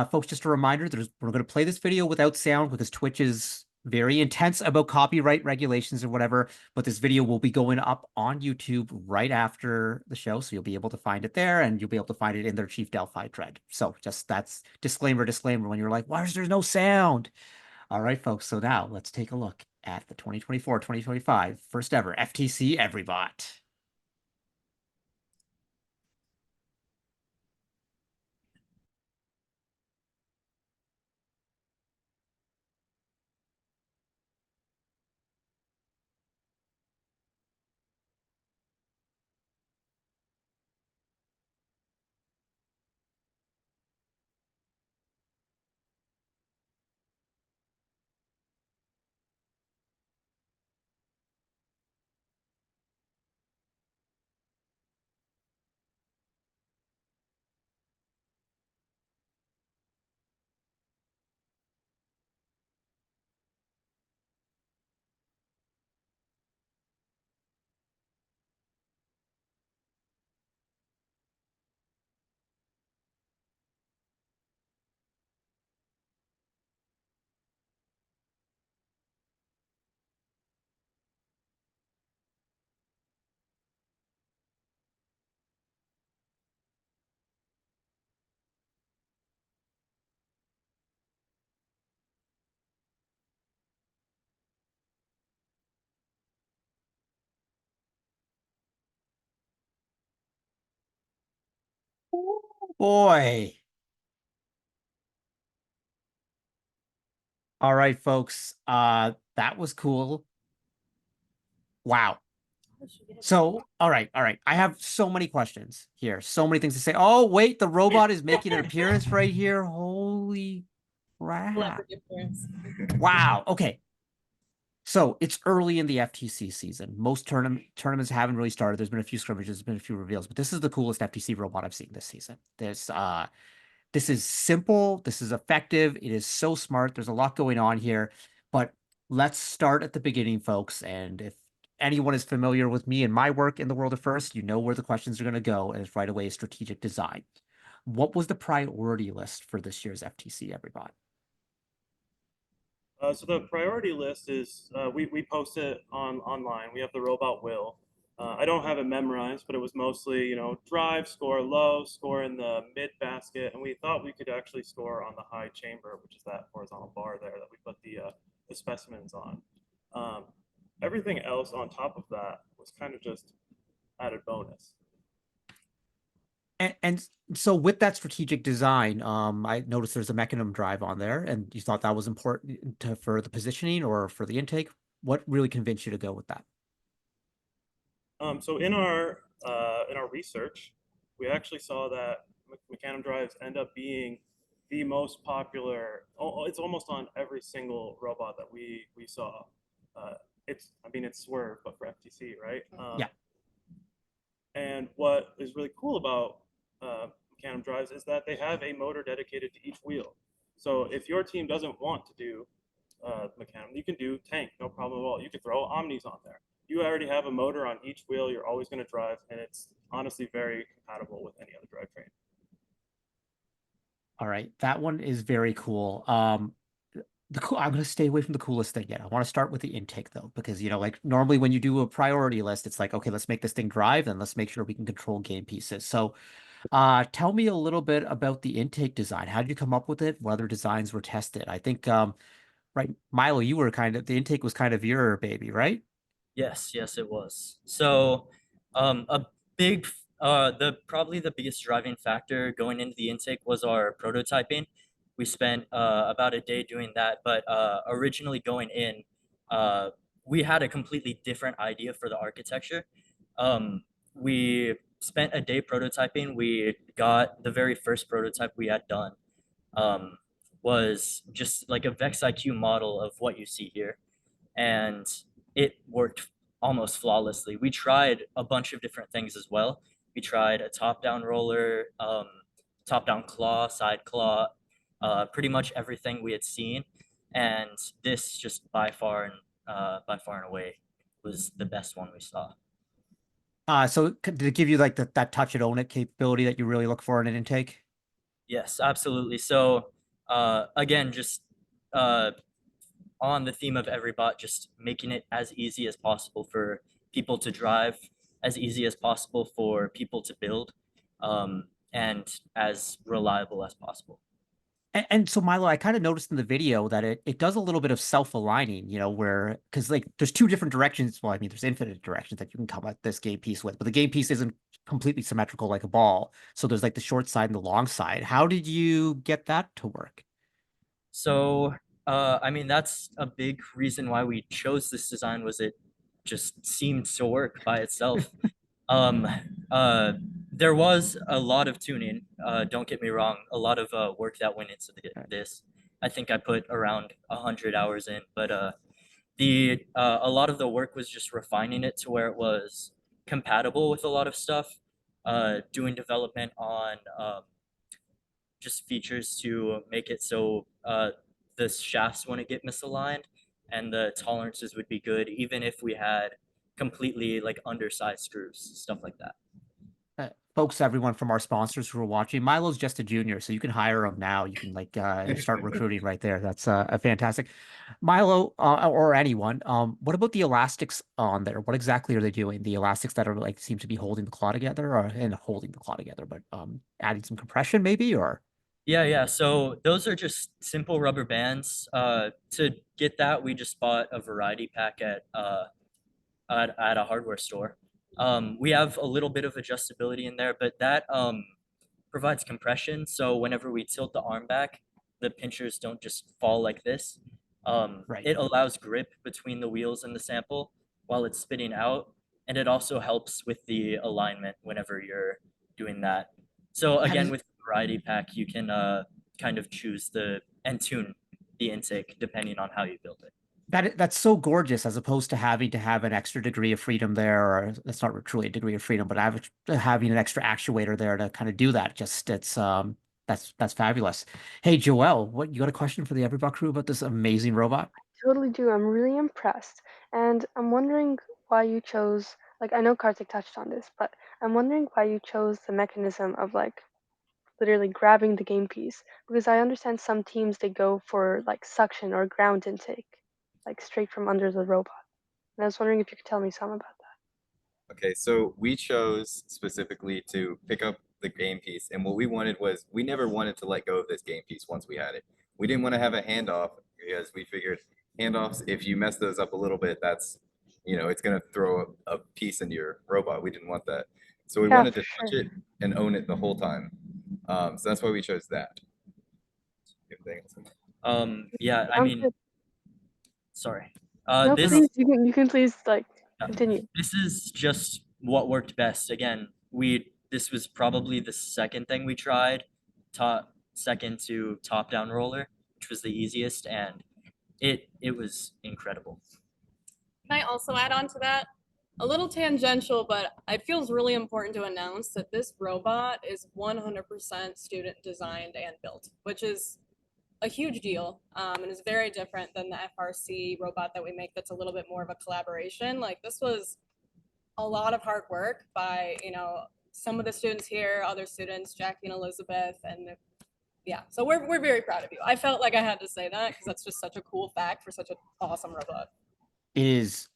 Folks, just a reminder, we're going to play this video without sound because Twitch is very intense about copyright regulations or whatever. But this video will be going up on YouTube right after the show, so you'll be able to find it there, and you'll be able to find it in their Chief Delphi thread. So, just that's disclaimer when you're like, why is there no sound? All right, folks. So now let's take a look at the 2024-2025 first ever FTC Everybot. Boy. All right, folks. That was cool. Wow. So, all right. I have so many questions here. So many things to say. Oh, wait, the robot is making an appearance right here. Holy crap. Celebrity appearance. Wow. Okay. So it's early in the FTC season. Most tournaments haven't really started. There's been a few scrimmages, there's been a few reveals, but this is the coolest FTC robot I've seen this season. This is simple, this is effective, it is so smart. There's a lot going on here, but let's start at the beginning, folks. And if anyone is familiar with me and my work in the world of FIRST, you know where the questions are going to go, and it's right away strategic design. What was the priority list for this year's FTC Everybot? So the priority list is we post it online. We have the robot Will. I don't have it memorized, but it was mostly, you know, drive, score low, score in the mid basket, and we thought we could actually score on the high chamber, which is that horizontal bar there that we put the specimens on. Everything else on top of that was kind of just added bonus. And so with that strategic design, I noticed there's a mechanism drive on there, and you thought that was important for the positioning or for the intake. What really convinced you to go with that? So in our research, we actually saw that Mecanum drives end up being the most popular. It's almost on every single robot that we saw. It's Swerve, but for FTC, right? Yeah. And what is really cool about Mecanum drives is that they have a motor dedicated to each wheel. So if your team doesn't want to do Mecanum, you can do tank, no problem at all. You could throw Omnis on there. You already have a motor on each wheel you're always going to drive, and it's honestly very compatible with any other drivetrain. All right, that one is very cool. I'm going to stay away from the coolest thing yet. I want to start with the intake though, because like normally when you do a priority list, it's like, okay, let's make this thing drive and let's make sure we can control game pieces. So tell me a little bit about the intake design. How did you come up with it? What other designs were tested? I think right, Milo, you were the intake was kind of your baby, right? Yes, yes, it was. So, a big, probably the biggest driving factor going into the intake was our prototyping. We spent about a day doing that, but originally going in, we had a completely different idea for the architecture. We spent a day prototyping. We got the very first prototype we had done was just like a VexIQ model of what you see here. And it worked almost flawlessly. We tried a bunch of different things as well. We tried a top-down roller, top-down claw, side claw, pretty much everything we had seen. And this just by far and away was the best one we saw. So did it give you like that touch it own it capability that you really look for in an intake? Yes, absolutely. So again, just on the theme of every bot, just making it as easy as possible for people to drive, as easy as possible for people to build, and as reliable as possible. And so Milo, I kind of noticed in the video that it does a little bit of self-aligning, where because like there's two different directions. Well, I mean, there's infinite directions that you can come at this game piece with, but the game piece isn't completely symmetrical like a ball. So there's like the short side and the long side. How did you get that to work? So I mean, that's a big reason why we chose this design was it just seemed to work by itself. There was a lot of tuning, don't get me wrong, a lot of work that went into this. I think I put around 100 hours in, but a lot of the work was just refining it to where it was compatible with a lot of stuff, doing development on just features to make it so the shafts wouldn't get misaligned and the tolerances would be good, even if we had completely like undersized screws, stuff like that. Folks, everyone from our sponsors who are watching, Milo's just a junior, so you can hire him now. You can like start recruiting right there. That's a fantastic. Milo, or anyone. What about the elastics on there? What exactly are they doing? The elastics that are like seem to be holding the claw together, and holding the claw together, but adding some compression maybe, or Yeah. So those are just simple rubber bands. To get that, we just bought a variety pack at a hardware store. We have a little bit of adjustability in there, but that provides compression. So whenever we tilt the arm back, the pinchers don't just fall like this. Right. It allows grip between the wheels and the sample while it's spitting out. And it also helps with the alignment whenever you're doing that. So again, with the variety pack, you can kind of choose and tune the intake depending on how you build it. That's so gorgeous, as opposed to having to have an extra degree of freedom there, or that's not truly a degree of freedom, but having an extra actuator there to kind of do that. Just that's fabulous. Hey, Joelle, you got a question for the Everbot crew about this amazing robot? Totally do. I'm really impressed. And I'm wondering why you chose, like, I know Karthik touched on this, but I'm wondering why you chose the mechanism of, like, literally grabbing the game piece. Because I understand some teams, they go for, like, suction or ground intake, like, straight from under the robot. And I was wondering if you could tell me some about that. Okay, so we chose specifically to pick up the game piece, and what we wanted was we never wanted to let go of this game piece once we had it. We didn't want to have a handoff because we figured handoffs, if you mess those up a little bit, that's, it's going to throw a piece into your robot. We didn't want that. So we Yeah, wanted for to touch sure. it and own it the whole time. So that's why we chose that. Yeah, I Sounds mean, good. sorry. No, This please, you can please like continue. this is just what worked best. Again, this was probably the second thing we tried, second to top-down roller, which was the easiest, and it was incredible. Can I also add on to that? A little tangential, but it feels really important to announce that this robot is 100% student designed and built, which is a huge deal, and is very different than the FRC robot that we make that's a little bit more of a collaboration. Like, this was a lot of hard work by, some of the students here, other students, Jackie and Elizabeth, and yeah, so we're very proud of you. I felt like I had to say that because that's just such a cool fact for such an awesome robot. It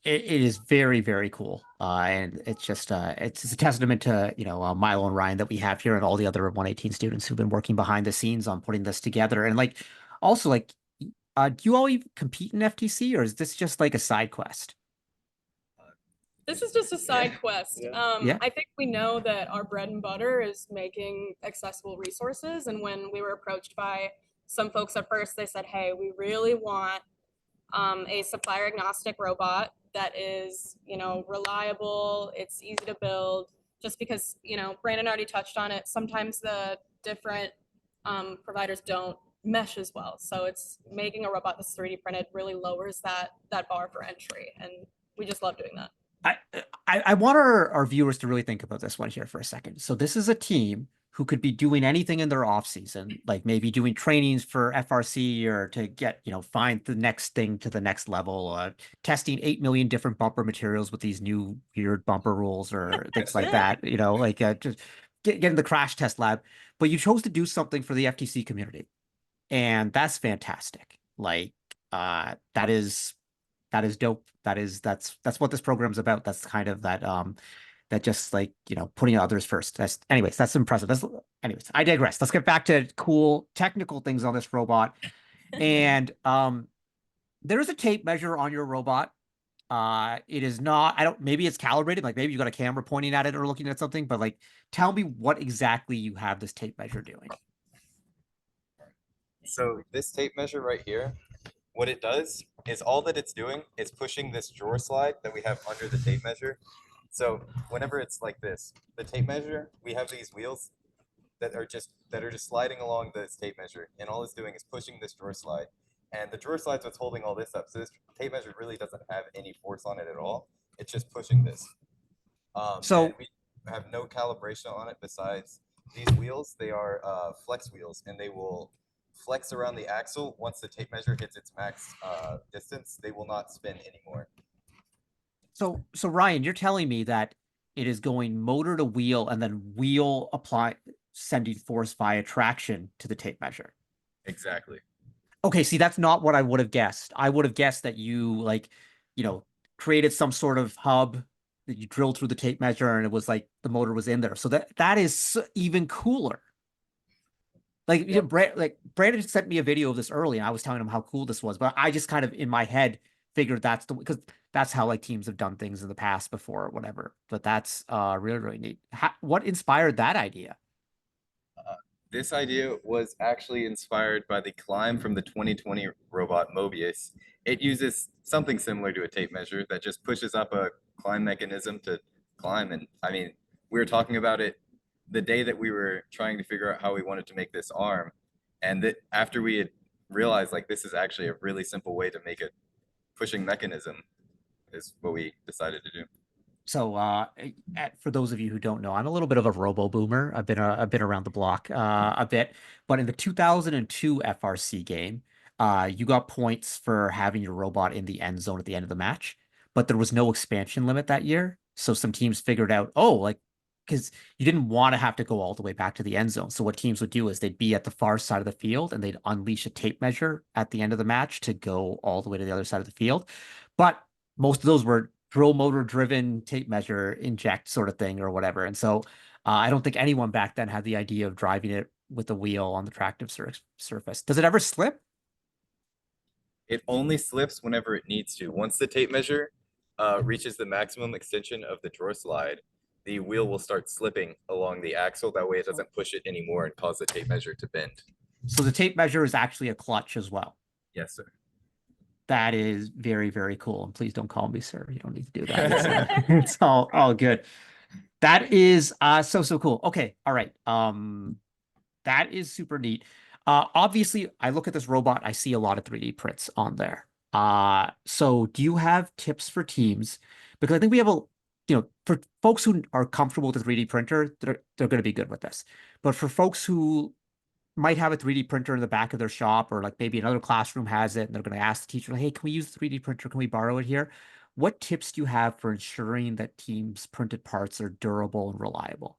is very, very cool. And it's just it's a testament to, Milo and Ryan that we have here and all the other 118 students who've been working behind the scenes on putting this together. And like also like do you all even compete in FTC, or is this just like a side quest? This is just a side quest. Yeah. I think we know that our bread and butter is making accessible resources. And when we were approached by some folks at first, they said, hey, we really want a supplier agnostic robot that is, reliable, it's easy to build, just because, Brandon already touched on it. Sometimes the different providers don't mesh as well. So it's making a robot that's 3D printed really lowers that bar for entry. And we just love doing that. I want our viewers to really think about this one here for a second. So this is a team who could be doing anything in their off season, like maybe doing trainings for FRC or to get, find the next thing to the next level, testing 8 million different bumper materials with these new weird bumper rules or things like that, just get in the crash test lab. But you chose to do something for the FTC community. And that's fantastic. Like, that is dope. That's what this program's about. That's kind of that that just like, putting others first. That's impressive. Anyways, I digress. Let's get back to cool technical things on this robot. And there is a tape measure on your robot. It is not, maybe it's calibrated, like maybe you got a camera pointing at it or looking at something, but like tell me what exactly you have this tape measure doing. So this tape measure right here, what it does is all that it's doing is pushing this drawer slide that we have under the tape measure. So whenever it's like this, the tape measure, we have these wheels that are just sliding along this tape measure, and all it's doing is pushing this drawer slide. And the drawer slide's what's holding all this up. So this tape measure really doesn't have any force on it at all. It's just pushing this. So we have no calibration on it besides these wheels. They are flex wheels, and they will flex around the axle. Once the tape measure hits its max distance, they will not spin anymore. So Ryan, you're telling me that it is going motor to wheel and then wheel sending force via traction to the tape measure. Exactly. Okay, see, that's not what I would have guessed. I would have guessed that you created some sort of hub that you drilled through the tape measure and it was like the motor was in there. So that is even cooler. Like, Brandon sent me a video of this early and I was telling him how cool this was, but I just kind of in my head figured because that's how like teams have done things in the past before or whatever. But that's really, really neat. What inspired that idea? This idea was actually inspired by the climb from the 2020 robot Mobius. It uses something similar to a tape measure that just pushes up a climb mechanism to climb. And I mean, we were talking about it the day that we were trying to figure out how we wanted to make this arm. And that after we had realized like this is actually a really simple way to make a pushing mechanism is what we decided to do. So for those of you who don't know, I'm a little bit of a robo boomer. I've been around the block a bit, but in the 2002 FRC game, you got points for having your robot in the end zone at the end of the match, but there was no expansion limit that year. So some teams figured out, because you didn't want to have to go all the way back to the end zone. So what teams would do is they'd be at the far side of the field and they'd unleash a tape measure at the end of the match to go all the way to the other side of the field. But most of those were drill motor driven tape measure inject sort of thing or whatever. And so I don't think anyone back then had the idea of driving it with a wheel on the tractive surface. Does it ever slip? It only slips whenever it needs to. Once the tape measure reaches the maximum extension of the drawer slide, the wheel will start slipping along the axle. That way it doesn't push it anymore and cause the tape measure to bend. So the tape measure is actually a clutch as well. Yes, sir. That is very, very cool. And please don't call me sir. You don't need to do that. It's all good. That is so cool. Okay. All right. That is super neat. Obviously, I look at this robot, I see a lot of 3D prints on there. So do you have tips for teams? Because I think we have for folks who are comfortable with a 3D printer, they're going to be good with this. But for folks who might have a 3D printer in the back of their shop, or like maybe another classroom has it, and they're going to ask the teacher, hey, can we use the 3D printer? Can we borrow it here? What tips do you have for ensuring that teams' printed parts are durable and reliable?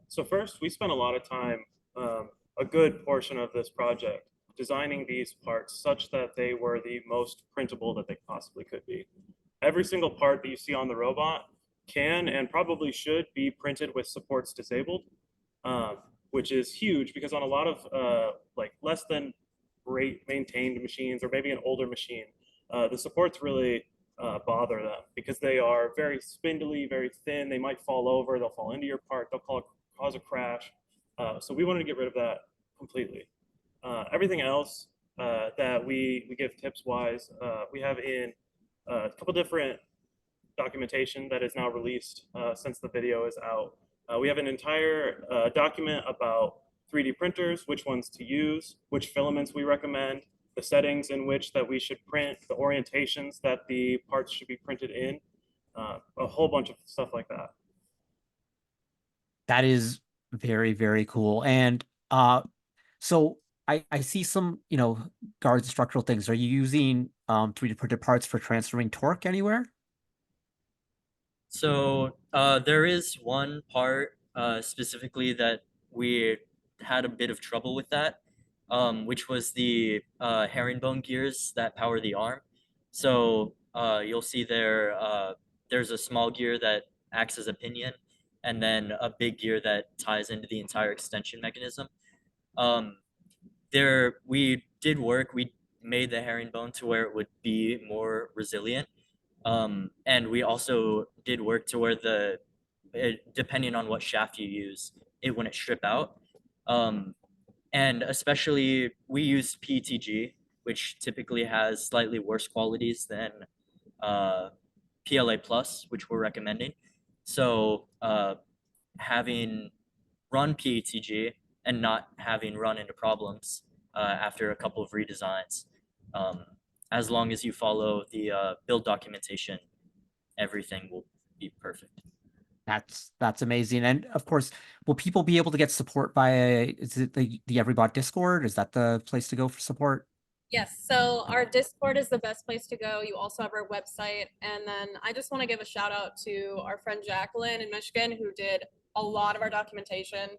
So first, we spent a lot of time, a good portion of this project, designing these parts such that they were the most printable that they possibly could be. Every single part that you see on the robot can and probably should be printed with supports disabled, which is huge because on a lot of like less than great maintained machines, or maybe an older machine, the supports really bother them because they are very spindly, very thin. They might fall over, they'll fall into your part, they'll cause a crash. So we wanted to get rid of that completely. Everything else that we give tips wise, we have in a couple different documentation that is now released since the video is out. We have an entire document about 3D printers, which ones to use, which filaments we recommend, the settings in which that we should print, the orientations that the parts should be printed in, a whole bunch of stuff like that. That is very, very cool. And so I see some, guards and structural things. Are you using 3D printed parts for transferring torque anywhere? So there is one part specifically that we had a bit of trouble with that, which was the herringbone gears that power the arm. So you'll see there's a small gear that acts as a pinion, and then a big gear that ties into the entire extension mechanism. We did work, we made the herringbone to where it would be more resilient. And we also did work to where depending on what shaft you use, it wouldn't strip out. And especially we used PETG, which typically has slightly worse qualities than PLA Plus, which we're recommending. So having run PETG and not having run into problems after a couple of redesigns, as long as you follow the build documentation, everything will be perfect. That's amazing. And of course, will people be able to get support via, is it the Everybot Discord? Is that the place to go for support? Yes, so our Discord is the best place to go. You also have our website. And then I just want to give a shout out to our friend Jacqueline in Michigan, who did a lot of our documentation.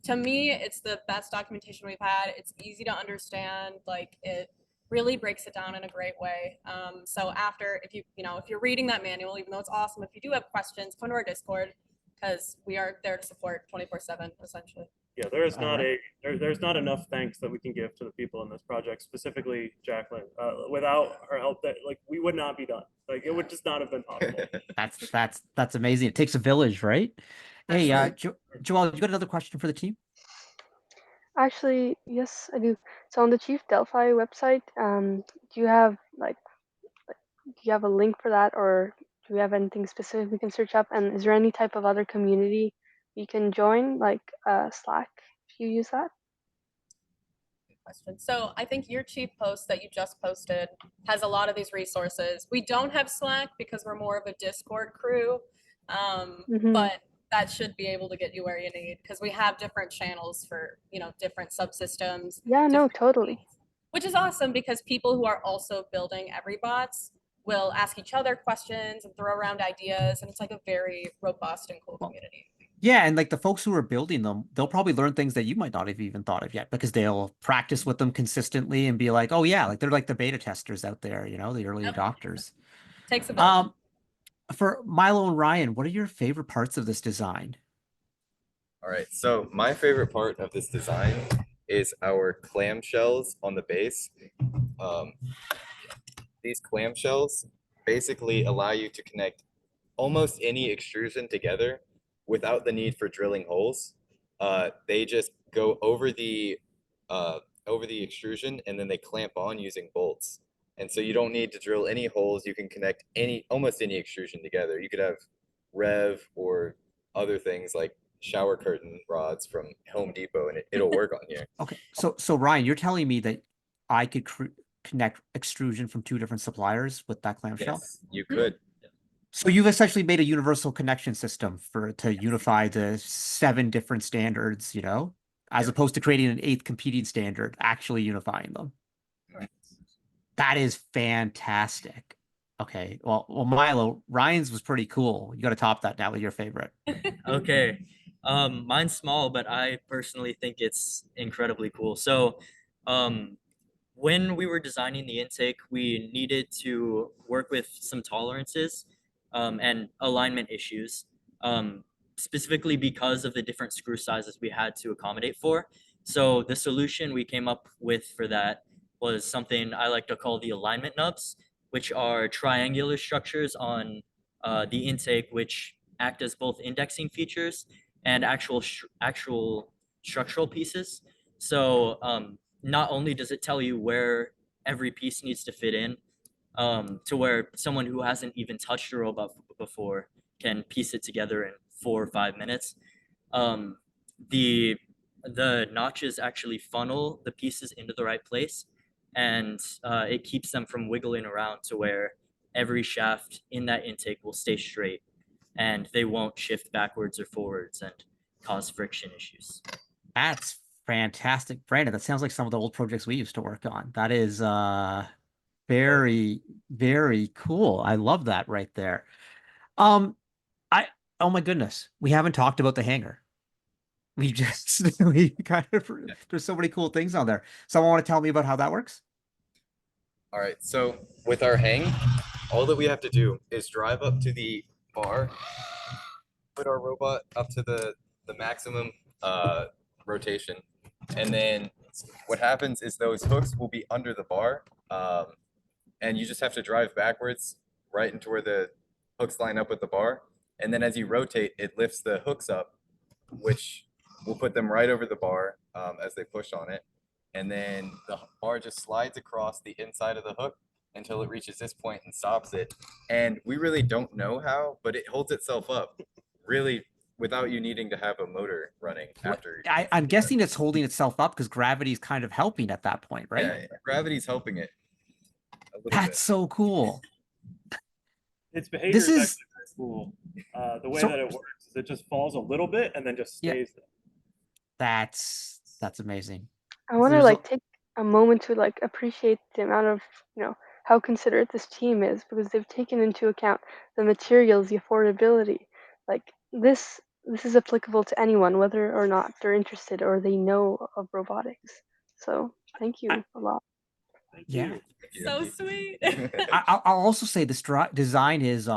To me, it's the best documentation we've had. It's easy to understand, like it really breaks it down in a great way. So after, if you're reading that manual, even though it's awesome, if you do have questions, come to our Discord because we are there to support 24/7 essentially. Yeah, there's not enough thanks that we can give to the people in this project, specifically Jacqueline. Without her help, we would not be done. Like it would just not have been possible. That's amazing. It takes a village, right? Hey, Joelle, you got another question for the team? Actually, yes, I do. So on the Chief Delphi website, do you have a link for that, or do we have anything specific we can search up? And is there any type of other community you can join, like Slack, if you use that? Good question. So I think your Chief post that you just posted has a lot of these resources. We don't have Slack because we're more of a Discord crew, but that should be able to get you where you need because we have different channels for, different subsystems. Yeah, no, totally. Which is awesome because people who are also building Everybots will ask each other questions and throw around ideas. And it's like a very robust and cool community. Yeah, and like the folks who are building them, they'll probably learn things that you might not have even thought of yet because they'll practice with them consistently and be like, oh yeah, like they're like the beta testers out there, the early adopters. Takes a village. For Milo and Ryan, what are your favorite parts of this design? All right, so my favorite part of this design is our clamshells on the base. These clamshells basically allow you to connect almost any extrusion together without the need for drilling holes. They just go over the extrusion and then they clamp on using bolts. And so you don't need to drill any holes. You can connect almost any extrusion together. You could have Rev or other things like shower curtain rods from Home Depot, and it'll work on here. Okay, so Ryan, you're telling me that I could connect extrusion from 2 different suppliers with that clamshell? Yes, you could. So you've essentially made a universal connection system to unify the 7 different standards, you know, as opposed to creating an 8th competing standard, actually unifying them. That is fantastic. Okay, well, Milo, Ryan's was pretty cool. You got to top that now with your favorite. Okay. Mine's small, but I personally think it's incredibly cool. So, when we were designing the intake, we needed to work with some tolerances and alignment issues, specifically because of the different screw sizes we had to accommodate for. So the solution we came up with for that was something I like to call the alignment nubs, which are triangular structures on the intake, which act as both indexing features and actual structural pieces. So not only does it tell you where every piece needs to fit in, to where someone who hasn't even touched a robot before can piece it together in 4 or 5 minutes. The notches actually funnel the pieces into the right place, and it keeps them from wiggling around to where every shaft in that intake will stay straight and they won't shift backwards or forwards and cause friction issues. That's fantastic, Brandon. That sounds like some of the old projects we used to work on. That is very, very cool. I love that right there. Oh my goodness, we haven't talked about the hangar. We kind of, there's so many cool things on there. Someone want to tell me about how that works? All right, so with our hang, all that we have to do is drive up to the bar, put our robot up to the maximum rotation, and then what happens is those hooks will be under the bar, and you just have to drive backwards right into where the hooks line up with the bar, and then as you rotate, it lifts the hooks up, which will put them right over the bar as they push on it. And then the bar just slides across the inside of the hook until it reaches this point and stops it. And we really don't know how, but it holds itself up really without you needing to have a motor running after. I'm guessing it's holding itself up because gravity is kind of helping at that point, right? Yeah, gravity's helping it a little That's bit. so cool. Its behavior This is is- actually very cool. The way So- that it works is it just falls a little bit and then just Yeah. stays there. That's amazing. I want to There's a- take a moment to appreciate the amount of how considerate this team is, because they've taken into account the materials, the affordability. Like this is applicable to anyone, whether or not they're interested or they know of robotics. So thank you a lot. Yeah. So sweet. I'll also say this design is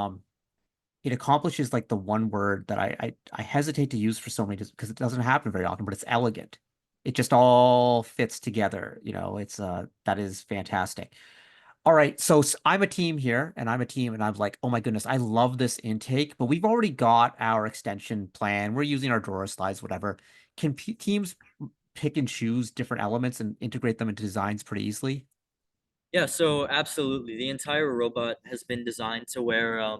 it accomplishes like the one word that I hesitate to use for so many because it doesn't happen very often, but it's elegant. It just all fits together, it's that is fantastic. All right, so I'm a team here and I'm like, oh my goodness, I love this intake, but we've already got our extension plan. We're using our Dora slides, whatever. Can teams pick and choose different elements and integrate them into designs pretty easily? Yeah, so absolutely. The entire robot has been designed to where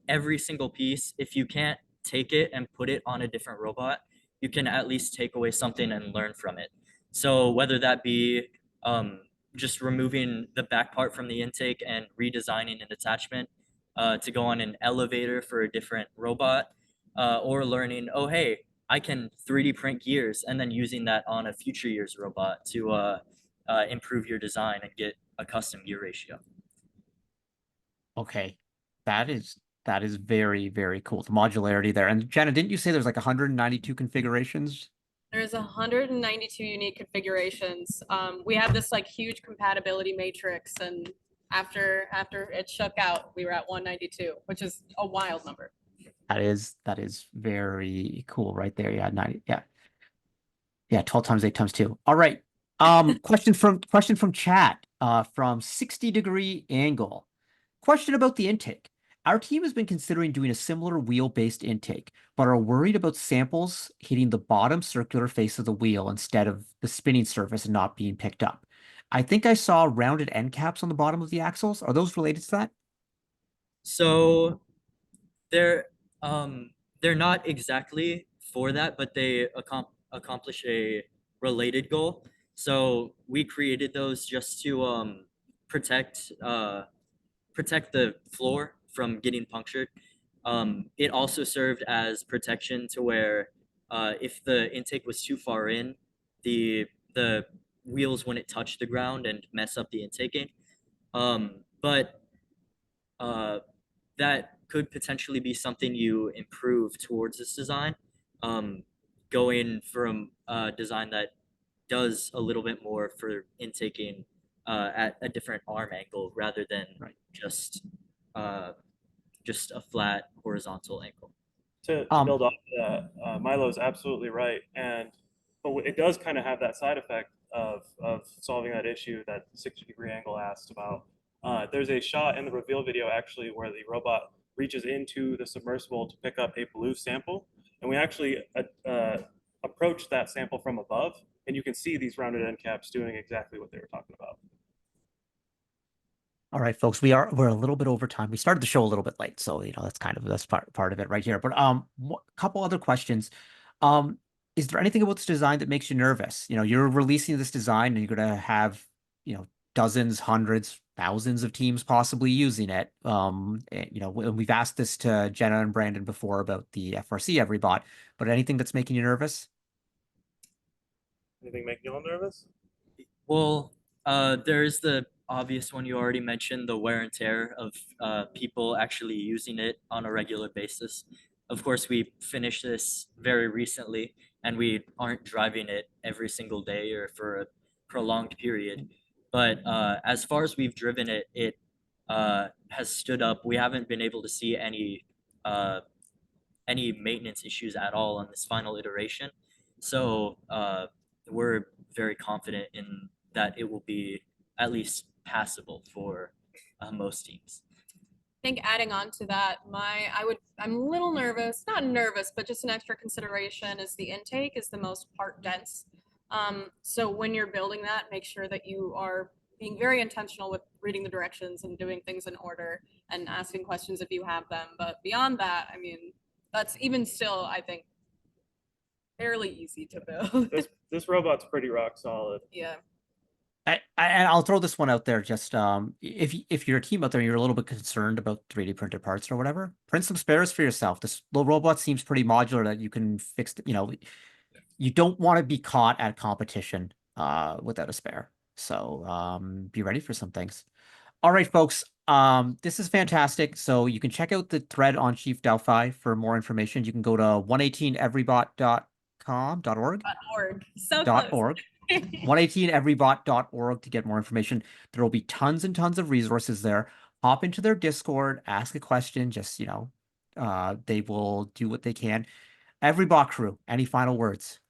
every single piece, if you can't take it and put it on a different robot, you can at least take away something and learn from it. So whether that be just removing the back part from the intake and redesigning an attachment to go on an elevator for a different robot, or learning, oh, hey, I can 3D print gears and then using that on a future year's robot to improve your design and get a custom gear ratio. Okay, that is very, very cool. The modularity there. And Jenna, didn't you say there's like 192 configurations? There's 192 unique configurations. We have this huge compatibility matrix, and After it shook out, we were at 192, which is a wild number. That is very cool right there. Yeah, 90. Yeah, 12 times 8 times 2. All right. Question from chat, from 60-degree angle. Question about the intake. Our team has been considering doing a similar wheel-based intake, but are worried about samples hitting the bottom circular face of the wheel instead of the spinning surface and not being picked up. I think I saw rounded end caps on the bottom of the axles. Are those related to that? So they're not exactly for that, but they accomplish a related goal. So we created those just to protect the floor from getting punctured. It also served as protection to where if the intake was too far in, the wheels wouldn't touch the ground and mess up the intaking. But that could potentially be something you improve towards this design, going from a design that does a little bit more for intaking at a different arm angle rather than just a flat horizontal angle. To build off that, Milo's absolutely right, but it does kind of have that side effect of solving that issue that 60-degree angle asked about. There's a shot in the reveal video actually where the robot reaches into the submersible to pick up a blue sample, and we actually approach that sample from above, and you can see these rounded end caps doing exactly what they were talking about. All right, folks, we're a little bit over time. We started the show a little bit late, so that's part of it right here. But a couple other questions. Is there anything about this design that makes you nervous? You're releasing this design and you're going to have, dozens, hundreds, thousands of teams possibly using it. We've asked this to Jenna and Brandon before about the FRC EveryBot, but anything that's making you nervous? Anything making you all nervous? Well, there's the obvious one you already mentioned, the wear and tear of people actually using it on a regular basis. Of course, we finished this very recently, and we aren't driving it every single day or for a prolonged period. But as far as we've driven it, it has stood up. We haven't been able to see any maintenance issues at all on this final iteration. So we're very confident in that it will be at least passable for most teams. I think adding on to that, I'm a little nervous, not nervous, but just an extra consideration is the intake is the most part dense. So when you're building that, make sure that you are being very intentional with reading the directions and doing things in order and asking questions if you have them. But beyond that, I mean, that's even still, I think, fairly easy to build. This robot's pretty rock solid. Yeah. I'll throw this one out there. Just if you're a team out there and you're a little bit concerned about 3D printed parts or whatever, print some spares for yourself. This little robot seems pretty modular that you can fix. You don't want to be caught at competition without a spare. So be ready for some things. All right, folks. This is fantastic. So you can check out the thread on Chief Delphi for more information. You can go to 118everybot.org. So close. .org. 118everybot.org to get more information. There will be tons and tons of resources there. Hop into their Discord, ask a question. Just, they will do what they can. EveryBot crew, any final words?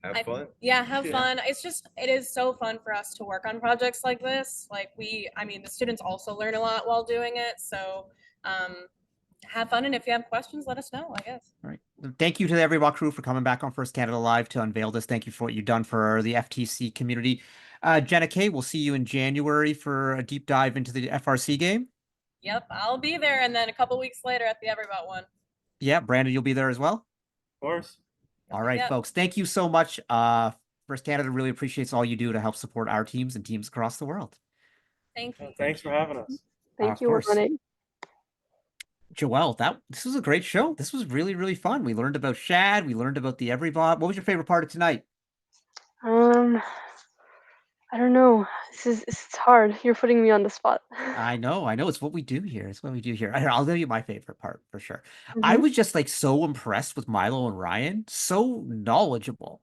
Have fun. Have fun. It is so fun for us to work on projects like this. The students also learn a lot while doing it. So have fun. And if you have questions, let us know, I guess. All right. Thank you to the EveryBot crew for coming back on First Canada Live to unveil this. Thank you for what you've done for the FTC community. Jenna K, we'll see you in January for a deep dive into the FRC game. Yep, I'll be there. And then a couple weeks later at the EveryBot one. Yeah, Brandon, you'll be there as well? Of course. All right, folks. Thank you so much. First Canada really appreciates all you do to help support our teams and teams across the world. Thank you. Thanks for having us. Thank you, Renee. Joelle, this was a great show. This was really, really fun. We learned about Shad. We learned about the EveryBot. What was your favorite part of tonight? I don't know. It's hard. You're putting me on the spot. I know. It's what we do here. I'll tell you my favorite part for sure. I was just so impressed with Milo and Ryan. So knowledgeable.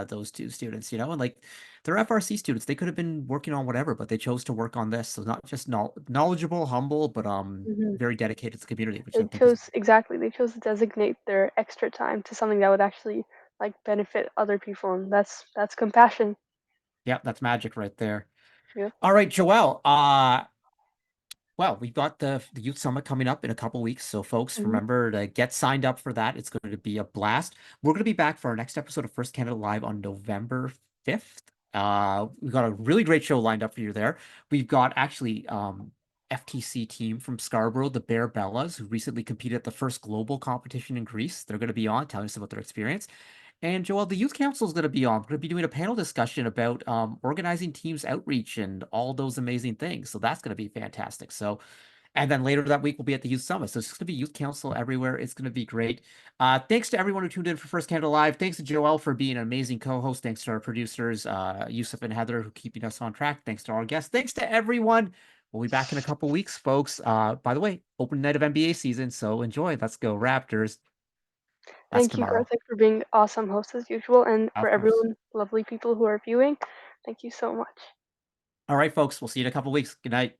those two students, you know, and like they're FRC students. They could have been working on whatever, but they chose to work on this. So not just knowledgeable, humble, but Mhm. very dedicated to the community, which I They think is chose exactly. They chose to designate their extra time to something that would actually like benefit other people, and that's compassion. yeah, that's magic right there. Yeah. All right, Joelle. Well, we've got the Youth Summit coming up in a couple weeks. So, folks, Mhm. remember to get signed up for that. It's going to be a blast. We're going to be back for our next episode of First Canada Live on November 5th. We've got a really great show lined up for you there. We've got actually FTC team from Scarborough, the Bear Bellas, who recently competed at the first global competition in Greece. They're going to be on telling us about their experience. And Joel, the Youth Council is going to be on. We're going to be doing a panel discussion about organizing teams outreach and all those amazing things. So that's going to be fantastic. So, and then later that week we'll be at the Youth Summit. So it's going to be Youth Council everywhere. It's going to be great. Thanks to everyone who tuned in for First Canada Live. Thanks to Joel for being an amazing co-host. Thanks to our producers, Yusuf and Heather, who keeping us on track. Thanks to our guests. Thanks to everyone. We'll be back in a couple weeks, folks. By the way, open night of NBA season. So enjoy. Let's go Raptors. That's Thank you, tomorrow. Karthik, for being awesome host as usual, and for Of course. everyone, lovely people who are viewing. Thank you so much. All right, folks. We'll see you in a couple weeks. Good night.